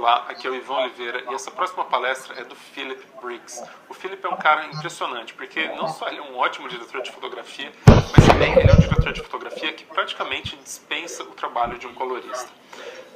Olá, aqui é o Ivan Oliveira e essa próxima palestra é do Philip Briggs. O Philip é um cara impressionante, porque não só ele é um ótimo diretor de fotografia, mas também ele é um diretor de fotografia que praticamente dispensa o trabalho de um colorista.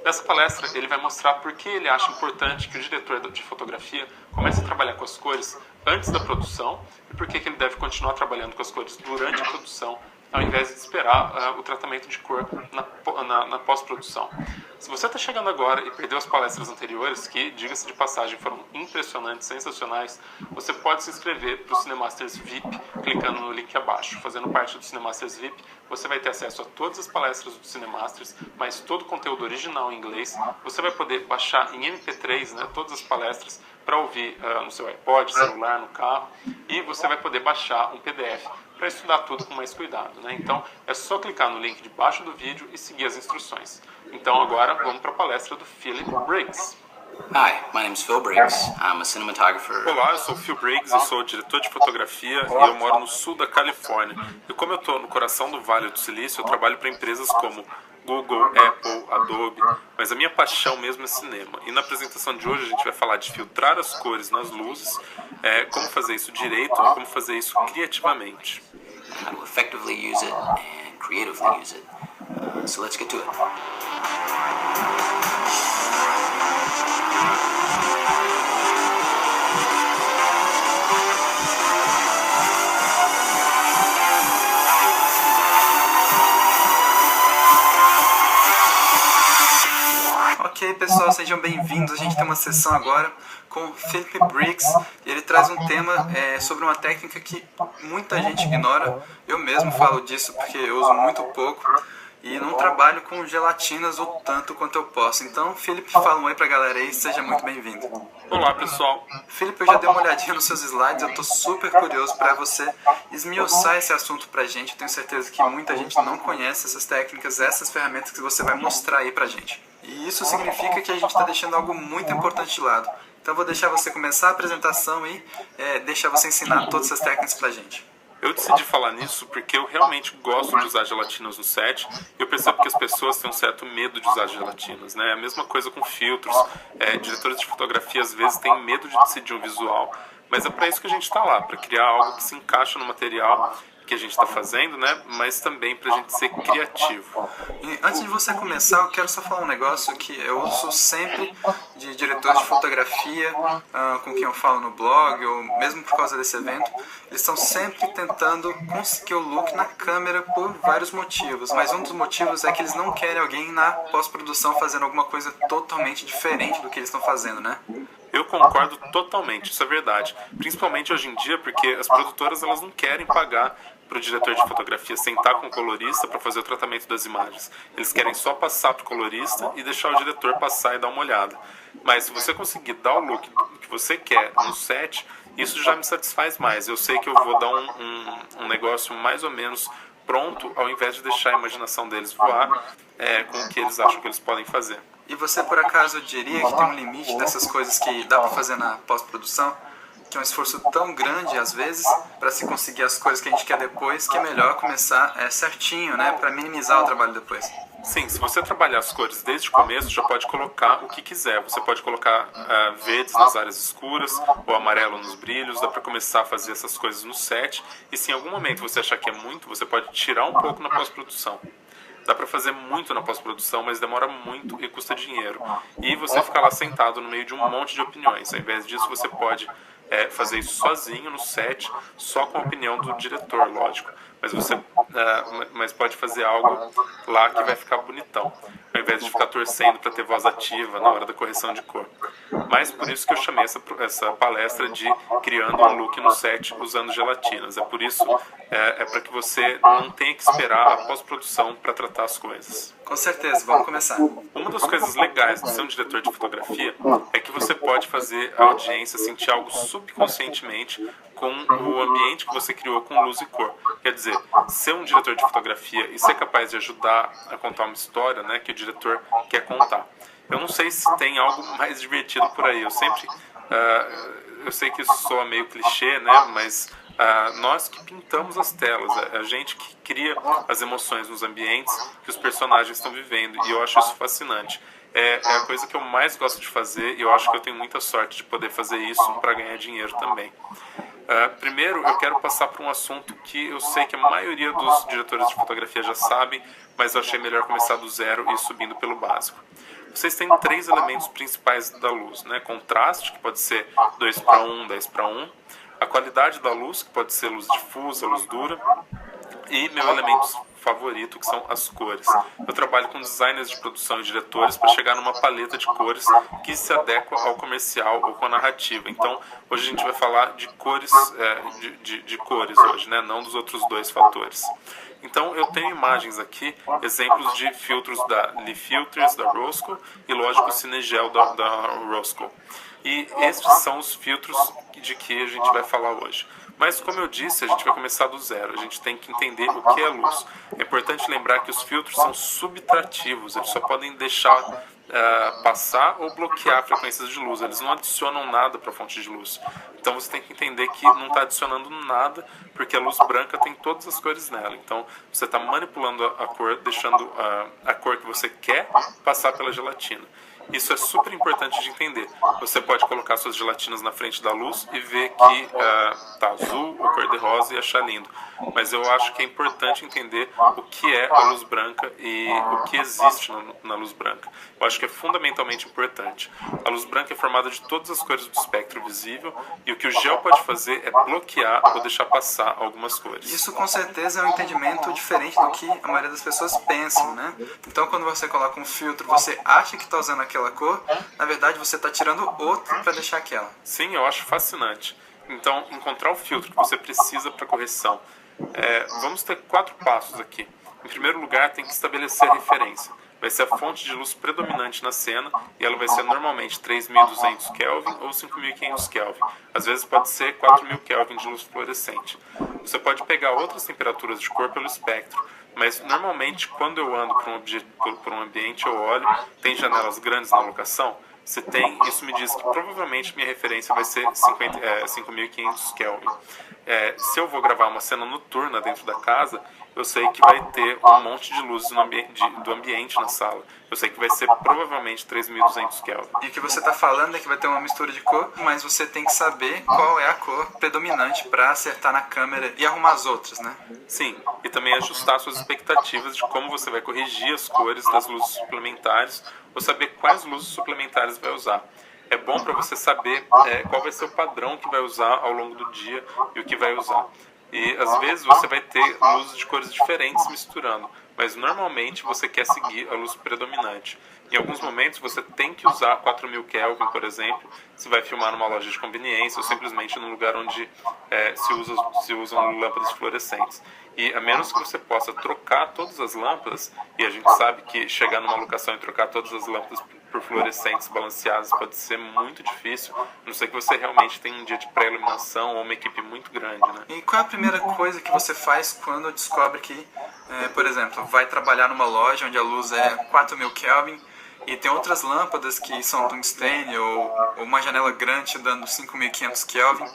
Nessa palestra ele vai mostrar por que ele acha importante que o diretor de fotografia comece a trabalhar com as cores antes da produção e por que ele deve continuar trabalhando com as cores durante a produção, ao invés de esperar o tratamento de cor na pós-produção. Se você está chegando agora e perdeu as palestras anteriores, que, diga-se de passagem, foram impressionantes, sensacionais, você pode se inscrever para o Cinemasters VIP, clicando no link abaixo. Fazendo parte do Cinemasters VIP, você vai ter acesso a todas as palestras do Cinemasters, mas todo o conteúdo original em inglês. Você vai poder baixar em MP3, todas as palestras, para ouvir no seu iPod, celular, no carro, e você vai poder baixar um PDF para estudar tudo com mais cuidado. Então, é só clicar no link debaixo do vídeo e seguir as instruções. Então, agora, vamos para a palestra do Philip Briggs. Hi, my name is Phil Briggs. I'm a cinematographer. Olá, eu sou o Phil Briggs, eu sou diretor de fotografia e eu moro no sul da Califórnia. E como eu estou no coração do Vale do Silício, eu trabalho para empresas como Google, Apple, Adobe, mas a minha paixão mesmo é cinema. E na apresentação de hoje a gente vai falar de filtrar as cores nas luzes, como fazer isso direito e como fazer isso criativamente. How to effectively use it and creatively use it. So let's get to it. Ok, pessoal, sejam bem-vindos. A gente tem uma sessão agora com o Philip Briggs. Ele traz um tema sobre uma técnica que muita gente ignora. Eu mesmo falo disso porque eu uso muito pouco e não trabalho com gelatinas o tanto quanto eu posso. Então, Philip, fala um oi pra galera aí, seja muito bem-vindo. Olá, pessoal. Philip, eu já dei uma olhadinha nos seus slides, eu tô super curioso para você esmiuçar esse assunto pra gente. Eu tenho certeza que muita gente não conhece essas técnicas, essas ferramentas que você vai mostrar aí pra gente. E isso significa que a gente está deixando algo muito importante de lado. Então eu vou deixar você começar a apresentação e deixar você ensinar todas essas técnicas pra gente. Eu decidi falar nisso porque eu realmente gosto de usar gelatinas no set. Eu percebo que as pessoas têm um certo medo de usar gelatinas, É a mesma coisa com filtros. Diretores de fotografia às vezes têm medo de decidir um visual, mas é para isso que a gente está lá, para criar algo que se encaixa no material que a gente está fazendo, mas também para a gente ser criativo. E antes de você começar, eu quero só falar um negócio que eu uso sempre de diretores de fotografia, com quem eu falo no blog, ou mesmo por causa desse evento. Eles estão sempre tentando conseguir o look na câmera por vários motivos, mas um dos motivos é que eles não querem alguém na pós-produção fazendo alguma coisa totalmente diferente do que eles estão fazendo, Eu concordo totalmente, isso é verdade. Principalmente hoje em dia, porque as produtoras elas não querem pagar para o diretor de fotografia sentar com o colorista para fazer o tratamento das imagens. Eles querem só passar para o colorista e deixar o diretor passar e dar uma olhada. Mas se você conseguir dar o look que você quer no set, isso já me satisfaz mais. Eu sei que eu vou dar um negócio mais ou menos pronto, ao invés de deixar a imaginação deles voar com o que eles acham que eles podem fazer. E você, por acaso, diria que tem um limite dessas coisas que dá para fazer na pós-produção? Que é um esforço tão grande, às vezes, para se conseguir as coisas que a gente quer depois, que é melhor começar certinho, para minimizar o trabalho depois. Sim, se você trabalhar as cores desde o começo, já pode colocar o que quiser. Você pode colocar verdes nas áreas escuras ou amarelo nos brilhos. Dá para começar a fazer essas coisas no set. E se em algum momento você achar que é muito, você pode tirar um pouco na pós-produção. Dá para fazer muito na pós-produção, mas demora muito e custa dinheiro. E você fica lá sentado no meio de um monte de opiniões. Ao invés disso, você pode fazer isso sozinho no set, só com a opinião do diretor, lógico. Mas pode fazer algo lá que vai ficar bonitão, ao invés de ficar torcendo para ter voz ativa na hora da correção de cor. Mas por isso que eu chamei essa palestra de criando um look no set usando gelatinas. É por isso, para que você não tenha que esperar a pós-produção para tratar as coisas. Com certeza, vamos começar. Uma das coisas legais de ser um diretor de fotografia é que você pode fazer a audiência sentir algo subconscientemente com o ambiente que você criou com luz e cor. Quer dizer, ser um diretor de fotografia e ser capaz de ajudar a contar uma história que o diretor quer contar. Eu não sei se tem algo mais divertido por aí. Eu sei que isso soa meio clichê, mas nós que pintamos as telas, a gente que cria as emoções nos ambientes que os personagens estão vivendo, e eu acho isso fascinante. é a coisa que eu mais gosto de fazer e eu acho que eu tenho muita sorte de poder fazer isso para ganhar dinheiro também. Primeiro, eu quero passar por um assunto que eu sei que a maioria dos diretores de fotografia já sabem, mas eu achei melhor começar do zero e ir subindo pelo básico. Vocês têm 3 elementos principais da luz, né? Contraste, que pode ser 2:1, 10:1, a qualidade da luz, que pode ser luz difusa, luz dura, e meu elemento favorito, que são as cores. Eu trabalho com designers de produção e diretores para chegar numa paleta de cores que se adequa ao comercial ou com a narrativa. Então, hoje a gente vai falar de cores, de cores hoje, né? Não dos outros 2 fatores. Então, eu tenho imagens aqui, exemplos de filtros da Lee Filters, da Rosco, e lógico, o Cinegel da Rosco. E esses são os filtros de que a gente vai falar hoje. Mas, como eu disse, a gente vai começar do zero. A gente tem que entender o que é luz. É importante lembrar que os filtros são subtrativos. Eles só podem deixar passar ou bloquear frequências de luz. Eles não adicionam nada para a fonte de luz. Então, você tem que entender que não está adicionando nada, porque a luz branca tem todas as cores nela. Então, você está manipulando a cor, deixando a cor que você quer passar pela gelatina. Isso é super importante de entender. Você pode colocar suas gelatinas na frente da luz e ver que tá azul ou cor-de-rosa e achar lindo. Mas eu acho que é importante entender o que é a luz branca e o que existe na luz branca. Eu acho que é fundamentalmente importante. A luz branca é formada de todas as cores do espectro visível e o que o gel pode fazer é bloquear ou deixar passar algumas cores. Isso com certeza é um entendimento diferente do que a maioria das pessoas pensam, né? Então, quando você coloca um filtro, você acha que está usando aquela cor, na verdade você está tirando outra para deixar aquela. Sim, eu acho fascinante. Então, encontrar o filtro que você precisa para correção. Vamos ter 4 passos aqui. Em primeiro lugar, tem que estabelecer a referência. Vai ser a fonte de luz predominante na cena e ela vai ser normalmente 3.200 Kelvin ou 5.500 Kelvin. Às vezes pode ser 4.000 Kelvin de luz fluorescente. Você pode pegar outras temperaturas de cor pelo espectro, mas normalmente quando eu ando por um ambiente eu olho, tem janelas grandes na locação? Se tem, isso me diz que provavelmente minha referência vai ser 5.500 Kelvin. Se eu vou gravar uma cena noturna dentro da casa, eu sei que vai ter um monte de luzes do ambiente na sala. Eu sei que vai ser provavelmente 3.200 Kelvin. E o que você está falando é que vai ter uma mistura de cor, mas você tem que saber qual é a cor predominante para acertar na câmera e arrumar as outras, né? Sim, e também ajustar suas expectativas de como você vai corrigir as cores das luzes suplementares ou saber quais luzes suplementares vai usar. É bom para você saber qual vai ser o padrão que vai usar ao longo do dia e o que vai usar. E às vezes você vai ter luzes de cores diferentes misturando, mas normalmente você quer seguir a luz predominante. Em alguns momentos você tem que usar 4.000 Kelvin, por exemplo, se vai filmar numa loja de conveniência ou simplesmente num lugar onde se usam lâmpadas fluorescentes. E a menos que você possa trocar todas as lâmpadas, e a gente sabe que chegar numa locação e trocar todas as lâmpadas por fluorescentes balanceadas pode ser muito difícil, a não ser que você realmente tenha um dia de pré-iluminação ou uma equipe muito grande, né? E qual é a primeira coisa que você faz quando descobre que, por exemplo, vai trabalhar numa loja onde a luz é 4.000 Kelvin e tem outras lâmpadas que são tungstênio ou uma janela grande dando 5.500 Kelvin?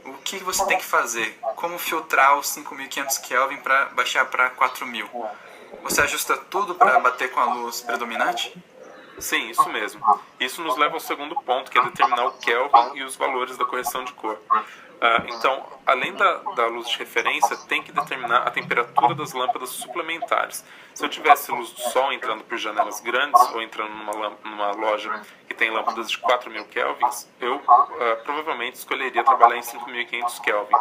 O que você tem que fazer? Como filtrar os 5.500 Kelvin para baixar para 4.000? Você ajusta tudo para bater com a luz predominante? Sim, isso mesmo. Isso nos leva ao segundo ponto, que é determinar o Kelvin e os valores da correção de cor. Então, além da luz de referência, tem que determinar a temperatura das lâmpadas suplementares. Se eu tivesse luz do sol entrando por janelas grandes ou entrando numa loja que tem lâmpadas de 4.000 Kelvins, eu provavelmente escolheria trabalhar em 5.500 Kelvin.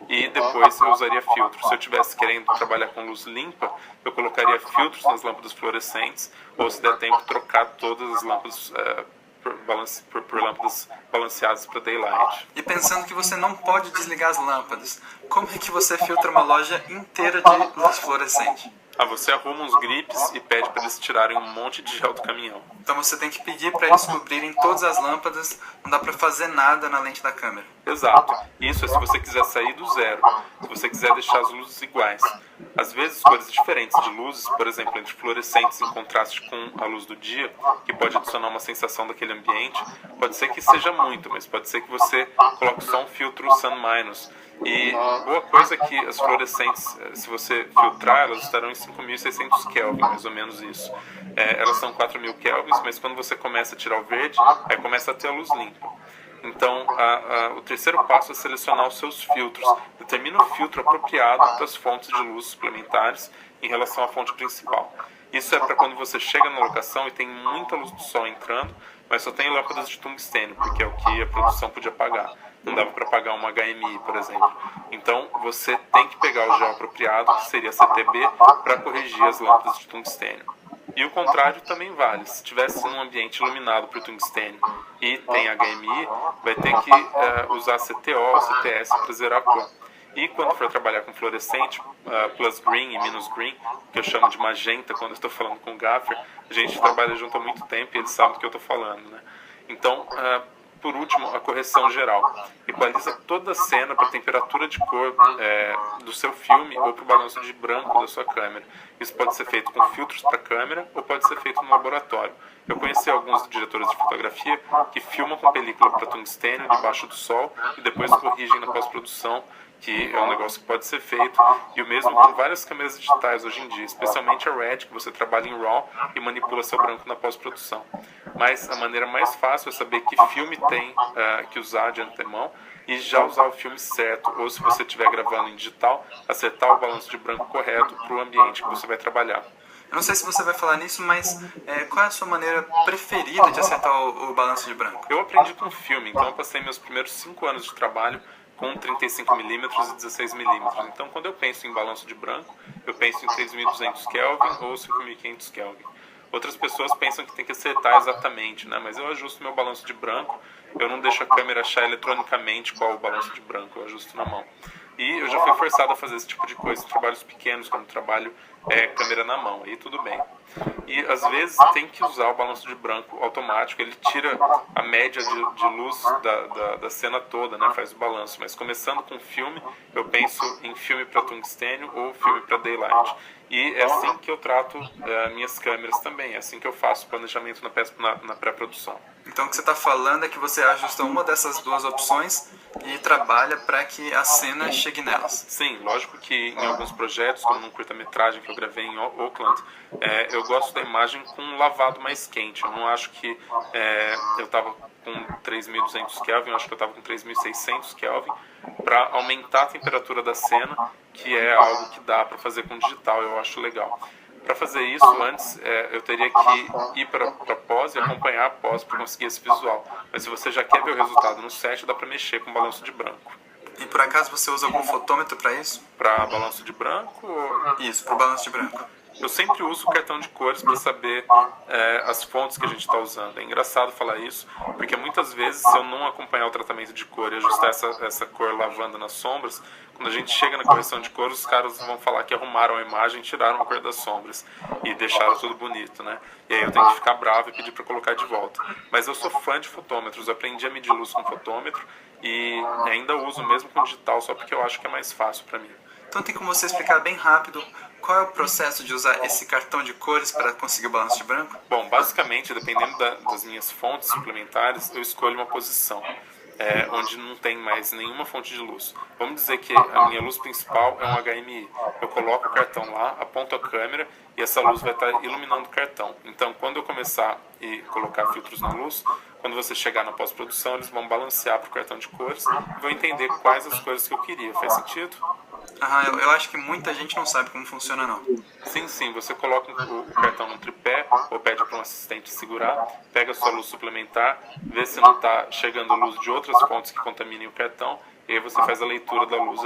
E depois eu usaria filtros. Se eu estivesse querendo trabalhar com luz limpa, eu colocaria filtros nas lâmpadas fluorescentes, ou se der tempo, trocar todas as lâmpadas por lâmpadas balanceadas para daylight. E pensando que você não pode desligar as lâmpadas, como é que você filtra uma loja inteira de luz fluorescente? Você arruma uns grips e pede para eles tirarem um monte de gel do caminhão. Então você tem que pedir para eles cobrirem todas as lâmpadas, não dá para fazer nada na lente da câmera. Exato. Isso é se você quiser sair do zero, se você quiser deixar as luzes iguais. Às vezes, cores diferentes de luzes, por exemplo, entre fluorescentes em contraste com a luz do dia, que pode adicionar uma sensação daquele ambiente, pode ser que seja muito, mas pode ser que você coloque só um filtro Sun Minus. E boa coisa é que as fluorescentes, se você filtrar, elas estarão em 5.600 Kelvin, mais ou menos isso. Elas são 4.000 Kelvins, mas quando você começa a tirar o verde, aí começa a ter a luz limpa. Então, o terceiro passo é selecionar os seus filtros. Determina o filtro apropriado para as fontes de luz suplementares em relação à fonte principal. Isso é para quando você chega na locação e tem muita luz do sol entrando, mas só tem lâmpadas de tungstênio, porque é o que a produção podia pagar. Não dava para pagar uma HMI, por exemplo. Então, você tem que pegar o gel apropriado, que seria CTB, para corrigir as lâmpadas de tungstênio. E o contrário também vale. Se estivesse num ambiente iluminado por tungstênio e tem HMI, vai ter que usar CTO ou CTS para zerar a cor. E quando for trabalhar com fluorescente, plus green e minus green, que eu chamo de magenta quando eu estou falando com o gaffer, a gente trabalha junto há muito tempo e eles sabem do que eu estou falando, né? Então, por último, a correção geral. Equaliza toda a cena para a temperatura de cor do seu filme ou para o balanço de branco da sua câmera. Isso pode ser feito com filtros para câmera ou pode ser feito no laboratório. Eu conheci alguns diretores de fotografia que filmam com película para tungstênio debaixo do sol e depois corrigem na pós-produção, que é um negócio que pode ser feito, e o mesmo com várias câmeras digitais hoje em dia, especialmente a RED, que você trabalha em RAW e manipula seu branco na pós-produção. Mas a maneira mais fácil é saber que filme tem que usar de antemão e já usar o filme certo, ou se você estiver gravando em digital, acertar o balanço de branco correto para o ambiente que você vai trabalhar. Eu não sei se você vai falar nisso, mas qual é a sua maneira preferida de acertar o balanço de branco? Eu aprendi com filme, então eu passei meus primeiros 5 anos de trabalho com 35mm e 16mm. Então, quando eu penso em balanço de branco, eu penso em 3.200 Kelvin ou 5.500 Kelvin. Outras pessoas pensam que tem que acertar exatamente, né? Mas eu ajusto meu balanço de branco, eu não deixo a câmera achar eletronicamente qual é o balanço de branco, eu ajusto na mão. E eu já fui forçado a fazer esse tipo de coisa em trabalhos pequenos, quando trabalho câmera na mão, aí tudo bem. E às vezes tem que usar o balanço de branco automático, ele tira a média de luz da cena toda, né? Faz o balanço. Mas começando com filme, eu penso em filme para tungstênio ou filme para daylight. E é assim que eu trato minhas câmeras também, é assim que eu faço o planejamento na pré-produção. Então o que você está falando é que você ajusta uma dessas duas opções e trabalha para que a cena chegue nelas. Sim, lógico que em alguns projetos, como num curta-metragem que eu gravei em Oakland, eu gosto da imagem com um lavado mais quente. Eu não acho que eu estava com 3.200 Kelvin, eu acho que eu estava com 3.600 Kelvin, para aumentar a temperatura da cena, que é algo que dá para fazer com digital, eu acho legal. Para fazer isso, antes eu teria que ir para a pós e acompanhar a pós para conseguir esse visual. Mas se você já quer ver o resultado no set, dá para mexer com balanço de branco. E por acaso você usa algum fotômetro para isso? Para balanço de branco? Isso, para balanço de branco. Eu sempre uso o cartão de cores para saber as fontes que a gente está usando. É engraçado falar isso, porque muitas vezes, se eu não acompanhar o tratamento de cor e ajustar essa cor lavando nas sombras, quando a gente chega na correção de cor, os caras vão falar que arrumaram a imagem, tiraram a cor das sombras e deixaram tudo bonito, né? E aí eu tenho que ficar bravo e pedir para colocar de volta. Mas eu sou fã de fotômetros, eu aprendi a medir luz com fotômetro e ainda uso mesmo com digital, só porque eu acho que é mais fácil para mim. Então tem como você explicar bem rápido qual é o processo de usar esse cartão de cores para conseguir o balanço de branco? Bom, basicamente, dependendo das minhas fontes suplementares, eu escolho uma posição onde não tem mais nenhuma fonte de luz. Vamos dizer que a minha luz principal é um HMI. Eu coloco o cartão lá, aponto a câmera e essa luz vai estar iluminando o cartão. Então, quando eu começar e colocar filtros na luz, quando você chegar na pós-produção, eles vão balancear para o cartão de cores e vão entender quais as cores que eu queria. Faz sentido? Eu acho que muita gente não sabe como funciona, não. Sim, você coloca o cartão no tripé ou pede para um assistente segurar, pega a sua luz suplementar, vê se não está chegando luz de outras fontes que contaminem o cartão, e aí você faz a leitura da luz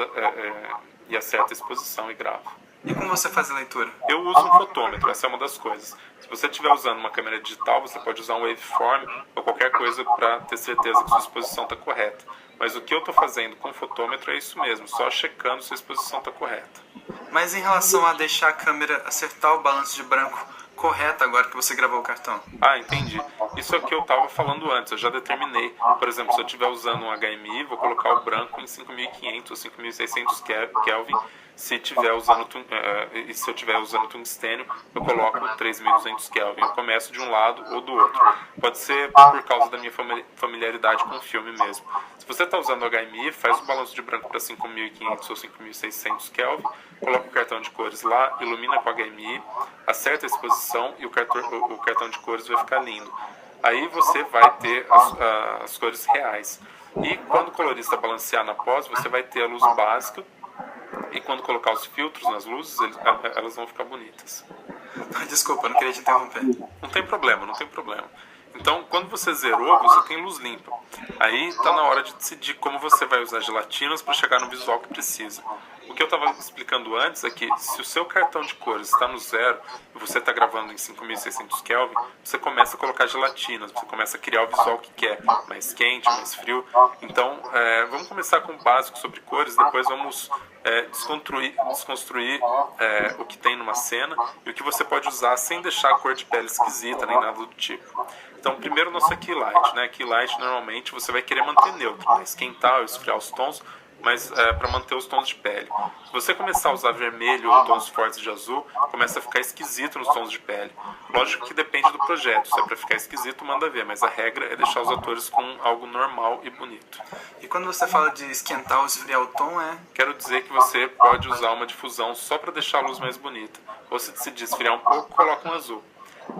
e acerta a exposição e grava. E como você faz a leitura? Eu uso um fotômetro, essa é uma das coisas. Se você estiver usando uma câmera digital, você pode usar um waveform ou qualquer coisa para ter certeza que sua exposição está correta. Mas o que eu estou fazendo com o fotômetro é isso mesmo, só checando se a exposição está correta. Mas em relação a deixar a câmera acertar o balanço de branco correto agora que você gravou o cartão? Entendi. Isso é o que eu estava falando antes, eu já determinei. Por exemplo, se eu estiver usando um HMI, vou colocar o branco em 5.500 ou 5.600 Kelvin. Se eu estiver usando tungstênio, eu coloco 3.200 Kelvin. Eu começo de um lado ou do outro. Pode ser por causa da minha familiaridade com o filme mesmo. Se você está usando HMI, faz o balanço de branco para 5.500 ou 5.600 Kelvin, coloca o cartão de cores lá, ilumina com HMI, acerta a exposição e o cartão de cores vai ficar lindo. Aí você vai ter as cores reais. E quando o colorista balancear na pós, você vai ter a luz básica. E quando colocar os filtros nas luzes, elas vão ficar bonitas. Desculpa, não queria te interromper. Não tem problema, não tem problema. Então, quando você zerou, você tem luz limpa. Aí está na hora de decidir como você vai usar gelatinas para chegar no visual que precisa. O que eu estava explicando antes é que se o seu cartão de cores está no zero e você está gravando em 5.600 Kelvin, você começa a colocar gelatinas, você começa a criar o visual que quer, mais quente, mais frio. Então, vamos começar com o básico sobre cores, depois vamos desconstruir o que tem numa cena e o que você pode usar sem deixar a cor de pele esquisita, nem nada do tipo. Então, primeiro o nosso Key Light, né? Key Light normalmente você vai querer manter neutro, né? Esquentar ou esfriar os tons, mas para manter os tons de pele. Se você começar a usar vermelho ou tons fortes de azul, começa a ficar esquisito nos tons de pele. Lógico que depende do projeto, se é para ficar esquisito, manda ver, mas a regra é deixar os atores com algo normal e bonito. E quando você fala de esquentar ou esfriar o tom, Quero dizer que você pode usar uma difusão só para deixar a luz mais bonita. Ou se decidir esfriar um pouco, coloca um azul.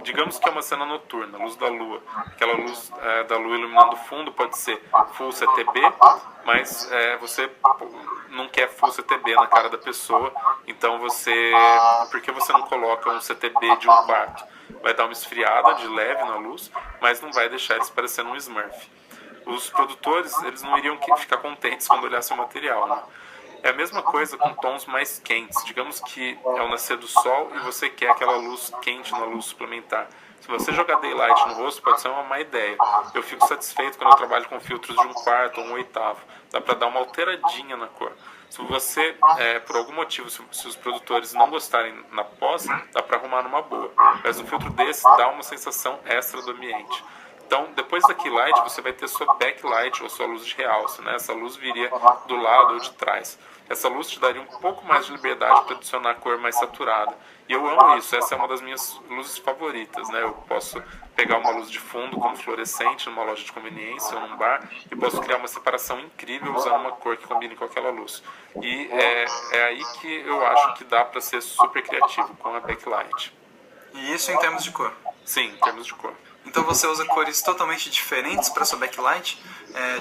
Digamos que é uma cena noturna, luz da lua. Aquela luz da lua iluminando o fundo pode ser full CTB, mas você não quer full CTB na cara da pessoa, então por que você não coloca um CTB de 1/4? Vai dar uma esfriada de leve na luz, mas não vai deixar eles parecendo um Smurf. Os produtores, eles não iriam ficar contentes quando olhassem o material, né? É a mesma coisa com tons mais quentes. Digamos que é o nascer do sol e você quer aquela luz quente na luz suplementar. Se você jogar daylight no rosto, pode ser uma má ideia. Eu fico satisfeito quando eu trabalho com filtros de 1/4 ou 1/8. Dá para dar uma alteradinha na cor. Se você, por algum motivo, se os produtores não gostarem na pós, dá para arrumar numa boa. Mas um filtro desse dá uma sensação extra do ambiente. Então, depois da Key Light, você vai ter sua backlight ou sua luz de realce, né? Essa luz viria do lado ou de trás. Essa luz te daria um pouco mais de liberdade para adicionar a cor mais saturada. E eu amo isso, essa é uma das minhas luzes favoritas, né? Eu posso pegar uma luz de fundo como fluorescente numa loja de conveniência ou num bar e posso criar uma separação incrível usando uma cor que combine com aquela luz. E é aí que eu acho que dá para ser super criativo com a backlight. E isso em termos de cor? Sim, em termos de cor. Então você usa cores totalmente diferentes para sua backlight?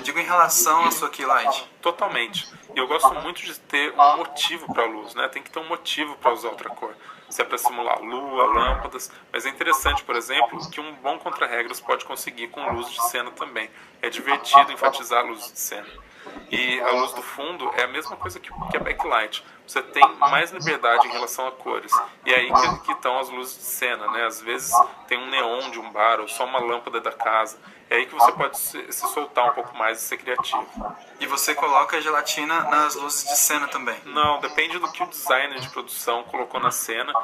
Digo em relação à sua Key Light. Totalmente. E eu gosto muito de ter um motivo para a luz, né? Tem que ter um motivo para usar outra cor. Se é para simular lua, lâmpadas. Mas é interessante, por exemplo, que um bom contra-regras pode conseguir com luz de cena também. É divertido enfatizar a luz de cena. E a luz do fundo é a mesma coisa que a backlight. Você tem mais liberdade em relação a cores. E é aí que estão as luzes de cena, né? Às vezes tem um neon de um bar ou só uma lâmpada da casa. É aí que você pode se soltar um pouco mais e ser criativo. E você coloca a gelatina nas luzes de cena também? Não, depende do que o designer de produção colocou na cena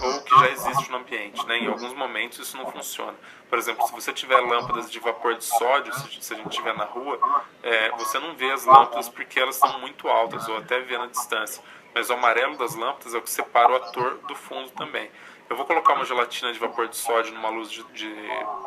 ou que já existe no ambiente, né? Em alguns momentos isso não funciona. Por exemplo, se você tiver lâmpadas de vapor de sódio, se a gente estiver na rua, você não vê as lâmpadas porque elas estão muito altas ou até vê na distância. Mas o amarelo das lâmpadas é o que separa o ator do fundo também. Eu vou colocar uma gelatina de vapor de sódio numa luz de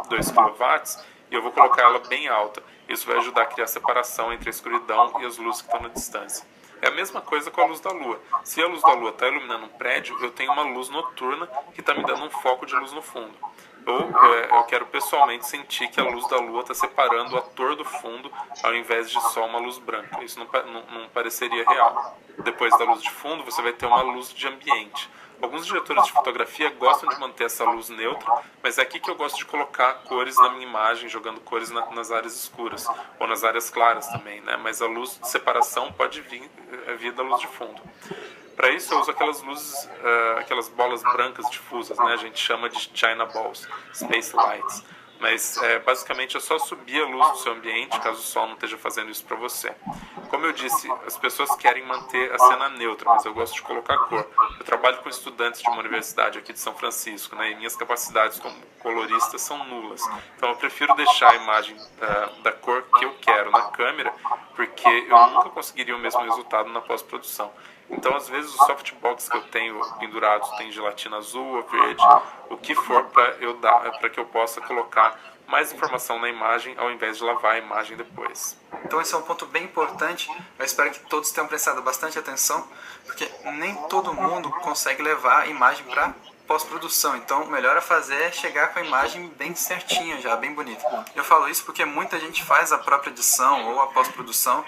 2 kW e eu vou colocar ela bem alta. Isso vai ajudar a criar separação entre a escuridão e as luzes que estão na distância. É a mesma coisa com a luz da lua. Se a luz da lua está iluminando um prédio, eu tenho uma luz noturna que está me dando um foco de luz no fundo. Ou eu quero pessoalmente sentir que a luz da lua está separando o ator do fundo ao invés de só uma luz branca. Isso não pareceria real. Depois da luz de fundo, você vai ter uma luz de ambiente. Alguns diretores de fotografia gostam de manter essa luz neutra, mas é aqui que eu gosto de colocar cores na minha imagem, jogando cores nas áreas escuras, ou nas áreas claras também, né? Mas a luz de separação pode vir da luz de fundo. Para isso eu uso aquelas luzes, aquelas bolas brancas difusas, né? A gente chama de China Balls, Space Lights. mas basicamente é só subir a luz do seu ambiente, caso o sol não esteja fazendo isso para você. Como eu disse, as pessoas querem manter a cena neutra, mas eu gosto de colocar cor. Eu trabalho com estudantes de uma universidade aqui de São Francisco, né, e minhas capacidades como colorista são nulas. Então eu prefiro deixar a imagem da cor que eu quero na câmera, porque eu nunca conseguiria o mesmo resultado na pós-produção. Então, às vezes, os softbox que eu tenho pendurados tem gelatina azul ou verde, o que for para que eu possa colocar mais informação na imagem ao invés de lavar a imagem depois. Então esse é um ponto bem importante, eu espero que todos tenham prestado bastante atenção, porque nem todo mundo consegue levar a imagem para pós-produção, então o melhor a fazer é chegar com a imagem bem certinha já, bem bonita. Eu falo isso porque muita gente faz a própria edição ou a pós-produção,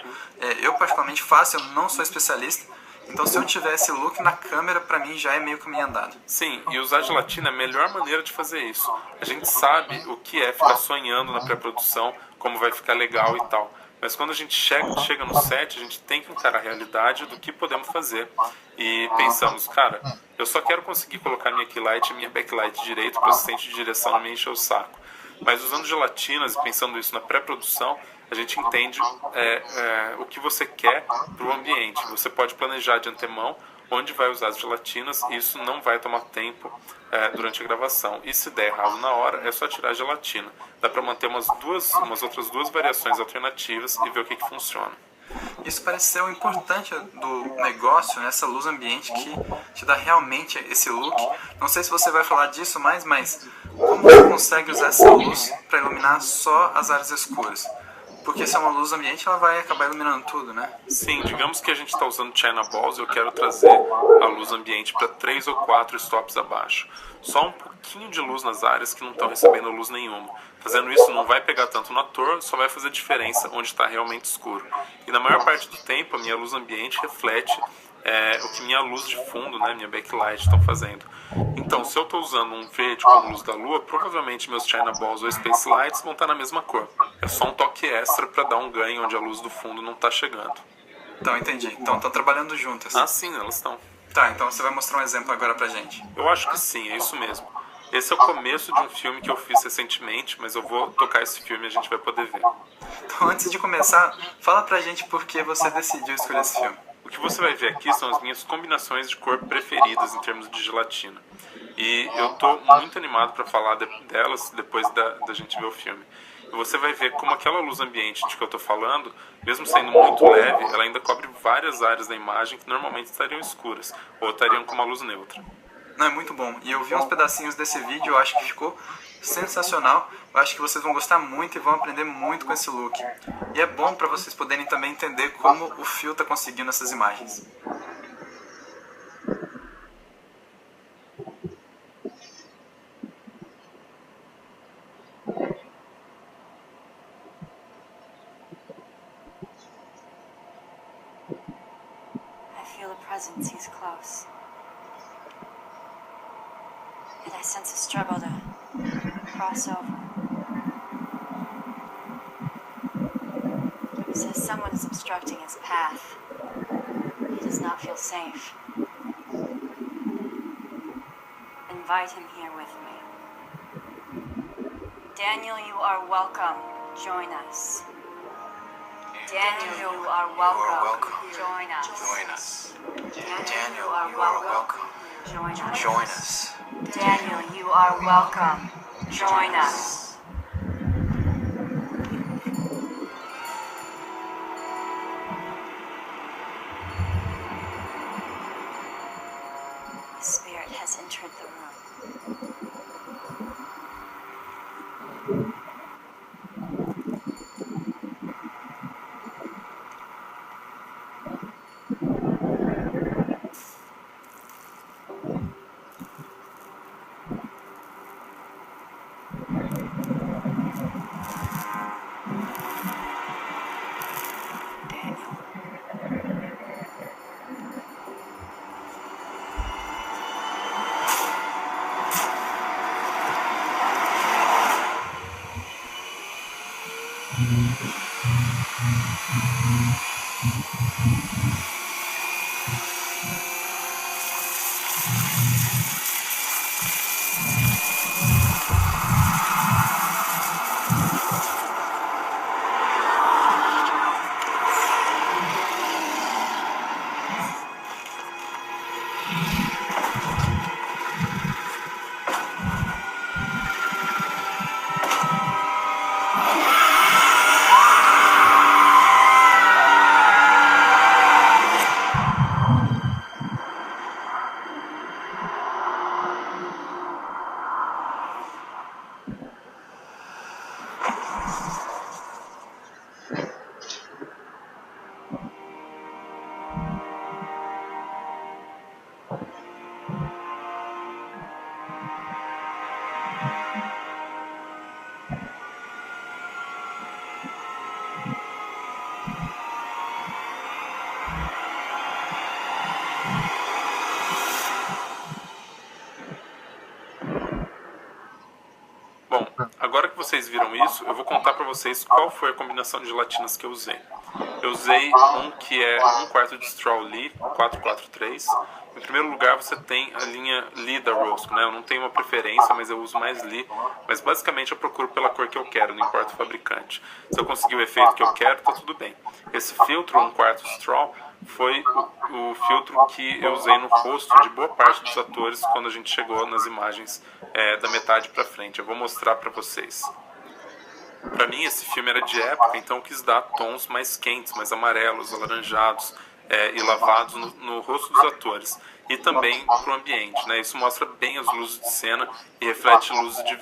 eu particularmente faço, eu não sou especialista, então se eu tiver esse look na câmera, pra mim já é meio caminho andado. Sim, e usar gelatina é a melhor maneira de fazer isso. A gente sabe o que é ficar sonhando na pré-produção, como vai ficar legal e tal. Mas quando a gente chega no set, a gente tem que encarar a realidade do que podemos fazer. E pensamos, cara, eu só quero conseguir colocar minha keylight e minha backlight direito para o assistente de direção não me encher o saco. Mas usando gelatinas e pensando isso na pré-produção, a gente entende o que você quer para o ambiente. Você pode planejar de antemão onde vai usar as gelatinas e isso não vai tomar tempo durante a gravação. E se der errado na hora, é só tirar a gelatina. Dá para manter umas outras duas variações alternativas e ver o que funciona. Isso parece ser o importante do negócio, né? Essa luz ambiente que te dá realmente esse look. Não sei se você vai falar disso mais, mas como você consegue usar essa luz para iluminar só as áreas escuras? Porque se é uma luz ambiente, ela vai acabar iluminando tudo, né? Sim, digamos que a gente está usando China Balls e eu quero trazer a luz ambiente para 3 ou 4 stops abaixo. Só um pouquinho de luz nas áreas que não estão recebendo luz nenhuma. Fazendo isso não vai pegar tanto no ator, só vai fazer diferença onde está realmente escuro. E na maior parte do tempo, a minha luz ambiente reflete o que minha luz de fundo, né, minha backlight estão fazendo. Então, se eu estou usando um verde como luz da lua, provavelmente meus China Balls ou Space Lights vão estar na mesma cor. É só um toque extra para dar um ganho onde a luz do fundo não está chegando. Então, entendi. Então, estão trabalhando juntas. Ah, sim, elas estão. Tá, então você vai mostrar um exemplo agora pra gente. Eu acho que sim, é isso mesmo. Esse é o começo de um filme que eu fiz recentemente, mas eu vou tocar esse filme e a gente vai poder ver. Então, antes de começar, fala pra gente por que você decidiu escolher esse filme. O que você vai ver aqui são as minhas combinações de cor preferidas em termos de gelatina. E eu tô muito animado para falar delas depois da gente ver o filme. E você vai ver como aquela luz ambiente de que eu tô falando, mesmo sendo muito leve, ela ainda cobre várias áreas da imagem que normalmente estariam escuras, ou estariam com uma luz neutra. Não, é muito bom. E eu vi uns pedacinhos desse vídeo, eu acho que ficou sensacional. Eu acho que vocês vão gostar muito e vão aprender muito com esse look. E é bom para vocês poderem também entender como o Phil está conseguindo essas imagens. I feel a presence, he's close. Yet I sense a struggle to cross over. He says someone is obstructing his path. He does not feel safe. Invite him here with me. Daniel, you are welcome. Join us. Daniel, you are welcome. Join us. Join us. Daniel, you are welcome. Join us. Join us. Daniel, you are welcome. Join us. The spirit has entered the room. vocês viram isso, eu vou contar para vocês qual foi a combinação de gelatinas que eu usei. Eu usei um que é 1/4 de Straw Lee 443. Em primeiro lugar, você tem a linha Lee da Rosco, né? Eu não tenho uma preferência, mas eu uso mais Lee. Mas basicamente eu procuro pela cor que eu quero, não importa o fabricante. Se eu conseguir o efeito que eu quero, tá tudo bem. Esse filtro 1/4 Straw foi o filtro que eu usei no rosto de boa parte dos atores quando a gente chegou nas imagens da metade para frente. Eu vou mostrar para vocês. Para mim, esse filme era de época, então eu quis dar tons mais quentes, mais amarelos, alaranjados e lavados no rosto dos atores. E também para o ambiente, né? Isso mostra bem as luzes de cena e reflete luzes de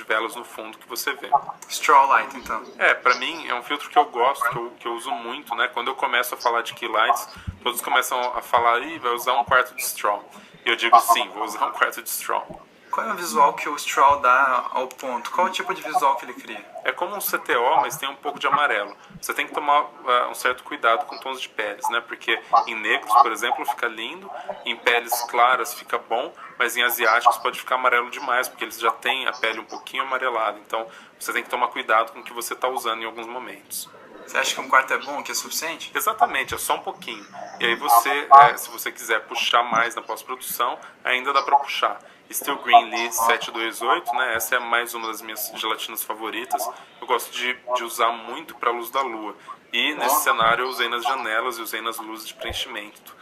velas no fundo que você vê. Straw Light, então. Para mim é um filtro que eu gosto, que eu uso muito, né? Quando eu começo a falar de Key Lights, todos começam a falar, vai usar 1/4 de Straw. E eu digo, sim, vou usar 1/4 de Straw. Qual é o visual que o Straw dá ao ponto? Qual é o tipo de visual que ele cria? É como um CTO, mas tem um pouco de amarelo. Você tem que tomar um certo cuidado com tons de peles, né? Porque em negros, por exemplo, fica lindo, em peles claras fica bom, mas em asiáticos pode ficar amarelo demais, porque eles já têm a pele um pouquinho amarelada. Então você tem que tomar cuidado com o que você está usando em alguns momentos. Você acha que 1/4 é bom, que é suficiente? Exatamente, é só um pouquinho. E aí se você quiser puxar mais na pós-produção, ainda dá para puxar. Steel Green Lee 728, né? Essa é mais uma das minhas gelatinas favoritas. Eu gosto de usar muito para a luz da lua. E nesse cenário eu usei nas janelas e usei nas luzes de preenchimento,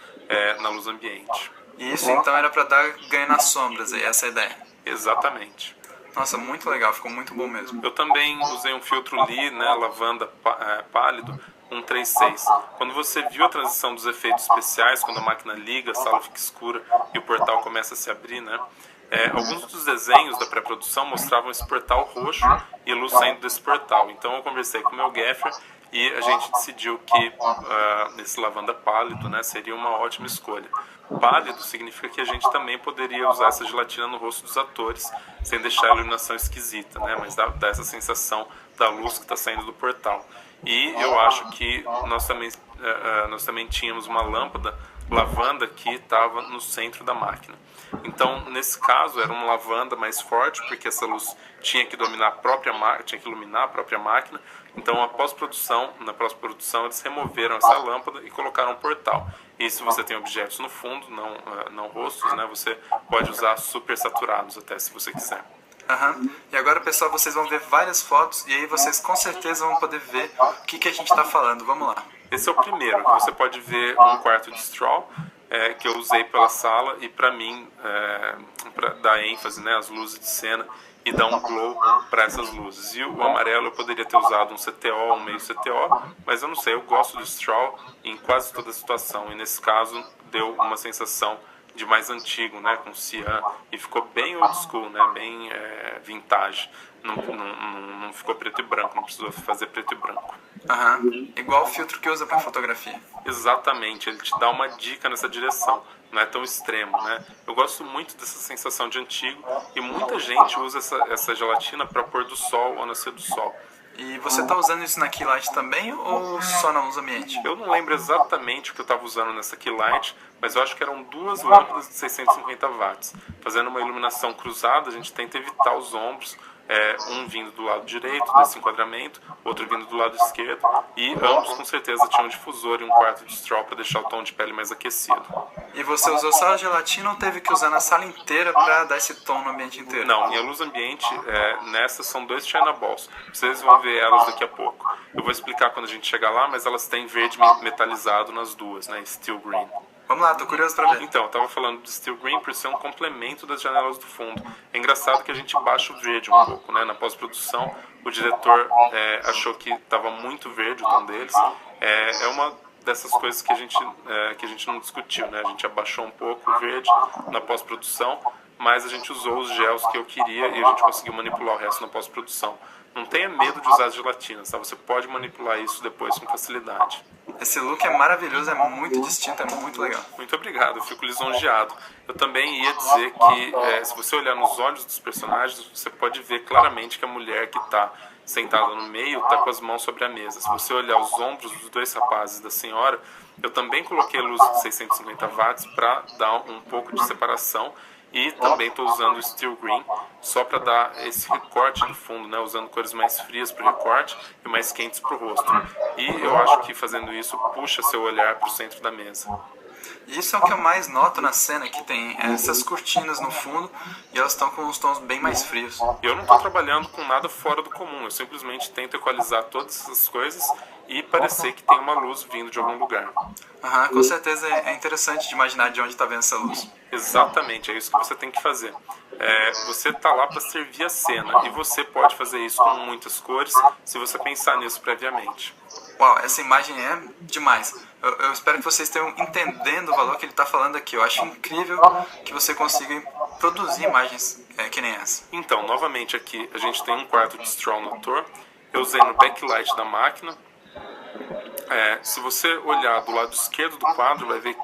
na luz ambiente. E isso então era para dar ganho nas sombras, essa é a ideia? Exatamente. Nossa, muito legal, ficou muito bom mesmo. Eu também usei um filtro Lee, né, lavanda pálido, 136. Quando você viu a transição dos efeitos especiais, quando a máquina liga, a sala fica escura e o portal começa a se abrir, né? Alguns dos desenhos da pré-produção mostravam esse portal roxo e luz saindo desse portal. Então eu conversei com o meu gaffer e a gente decidiu que esse lavanda pálido, né, seria uma ótima escolha. Pálido significa que a gente também poderia usar essa gelatina no rosto dos atores sem deixar a iluminação esquisita, né, mas dá essa sensação da luz que está saindo do portal. E eu acho que nós também tínhamos uma lâmpada lavanda que estava no centro da máquina. Então, nesse caso, era uma lavanda mais forte, porque essa luz tinha que iluminar a própria máquina. Então, na pós-produção, eles removeram essa lâmpada e colocaram um portal. E se você tem objetos no fundo, não rostos, né, você pode usar super saturados até, se você quiser. E agora, pessoal, vocês vão ver várias fotos e aí vocês com certeza vão poder ver o que a gente está falando. Vamos lá. Esse é o primeiro. Você pode ver 1/4 de Straw, que eu usei pela sala e para mim, para dar ênfase, né, às luzes de cena e dar um glow para essas luzes. E o amarelo eu poderia ter usado um CTO, um meio CTO, mas eu não sei, eu gosto do Straw em quase toda a situação e nesse caso deu uma sensação de mais antigo, né, com cian, e ficou bem old school, né, bem vintage. Não ficou preto e branco, não precisou fazer preto e branco. Igual o filtro que usa para fotografia. Exatamente, ele te dá uma dica nessa direção, não é tão extremo, né? Eu gosto muito dessa sensação de antigo e muita gente usa essa gelatina para pôr do sol ou nascer do sol. E você está usando isso na Key Light também ou só na luz ambiente? Eu não lembro exatamente o que eu estava usando nessa Key Light, mas eu acho que eram 2 lâmpadas de 650 watts. Fazendo uma iluminação cruzada, a gente tenta evitar os ombros, um vindo do lado direito desse enquadramento, outro vindo do lado esquerdo, e ambos com certeza tinham um difusor e 1/4 de Straw para deixar o tom de pele mais aquecido. E você usou só a gelatina ou teve que usar na sala inteira para dar esse tom no ambiente inteiro? Não, minha luz ambiente, nessas são 2 China Balls. Vocês vão ver elas daqui a pouco. Eu vou explicar quando a gente chegar lá, mas elas têm verde metalizado nas duas, né? Steel Green. Vamos lá, tô curioso pra ver. Então, eu tava falando do Steel Green por ser um complemento das janelas do fundo. É engraçado que a gente baixa o verde um pouco, né? Na pós-produção, o diretor achou que tava muito verde o tom deles. É uma dessas coisas que a gente não discutiu, né? A gente abaixou um pouco o verde na pós-produção, mas a gente usou os gels que eu queria e a gente conseguiu manipular o resto na pós-produção. Não tenha medo de usar as gelatinas, tá? Você pode manipular isso depois com facilidade. Esse look é maravilhoso, é muito distinto, é muito legal. Muito obrigado, eu fico lisonjeado. Eu também ia dizer que, se você olhar nos olhos dos personagens, você pode ver claramente que a mulher que está sentada no meio está com as mãos sobre a mesa. Se você olhar os ombros dos 2 rapazes da senhora, eu também coloquei luz de 650 watts para dar um pouco de separação. E também estou usando o Steel Green só para dar esse recorte do fundo, né? Usando cores mais frias para o recorte e mais quentes para o rosto. E eu acho que fazendo isso puxa seu olhar para o centro da mesa. Isso é o que eu mais noto na cena, que tem essas cortinas no fundo e elas estão com os tons bem mais frios. Eu não estou trabalhando com nada fora do comum, eu simplesmente tento equalizar todas essas coisas e parecer que tem uma luz vindo de algum lugar. Com certeza é interessante de imaginar de onde está vendo essa luz. Exatamente, é isso que você tem que fazer. Você está lá para servir a cena e você pode fazer isso com muitas cores se você pensar nisso previamente. Uau, essa imagem é demais. Eu espero que vocês estejam entendendo o valor que ele está falando aqui. Eu acho incrível que você consiga produzir imagens que nem essa. Então, novamente aqui, a gente tem um quarto de straw no ator. Eu usei no backlight da máquina. Se você olhar do lado esquerdo do quadro, vai ver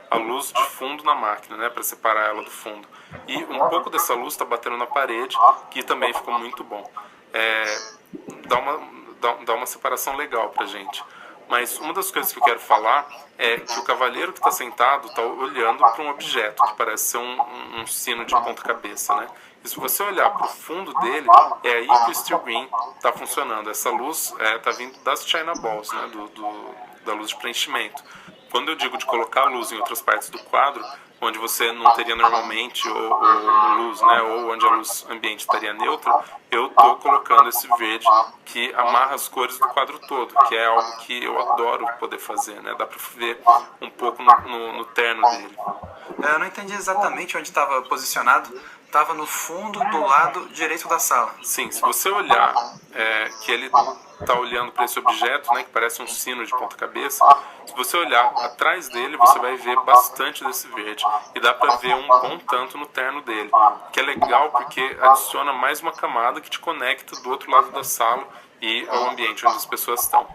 a luz de fundo na máquina, né, para separar ela do fundo. E um pouco dessa luz está batendo na parede, que também ficou muito bom. Dá uma separação legal pra gente. Mas uma das coisas que eu quero falar é que o cavaleiro que está sentado está olhando para um objeto que parece ser um sino de ponta-cabeça, né? E se você olhar para o fundo dele, é aí que o Steel Green está funcionando. Essa luz está vindo das China Balls, né? Da luz de preenchimento. Quando eu digo de colocar luz em outras partes do quadro, onde você não teria normalmente ou luz, né, ou onde a luz ambiente estaria neutra, eu estou colocando esse verde que amarra as cores do quadro todo, que é algo que eu adoro poder fazer, né? Dá para ver um pouco no terno dele. Eu não entendi exatamente onde estava posicionado. Estava no fundo do lado direito da sala. Sim, se você olhar que ele está olhando para esse objeto, né, que parece um sino de ponta-cabeça, se você olhar atrás dele, você vai ver bastante desse verde. E dá para ver um bom tanto no terno dele, que é legal porque adiciona mais uma camada que te conecta do outro lado da sala e ao ambiente onde as pessoas estão.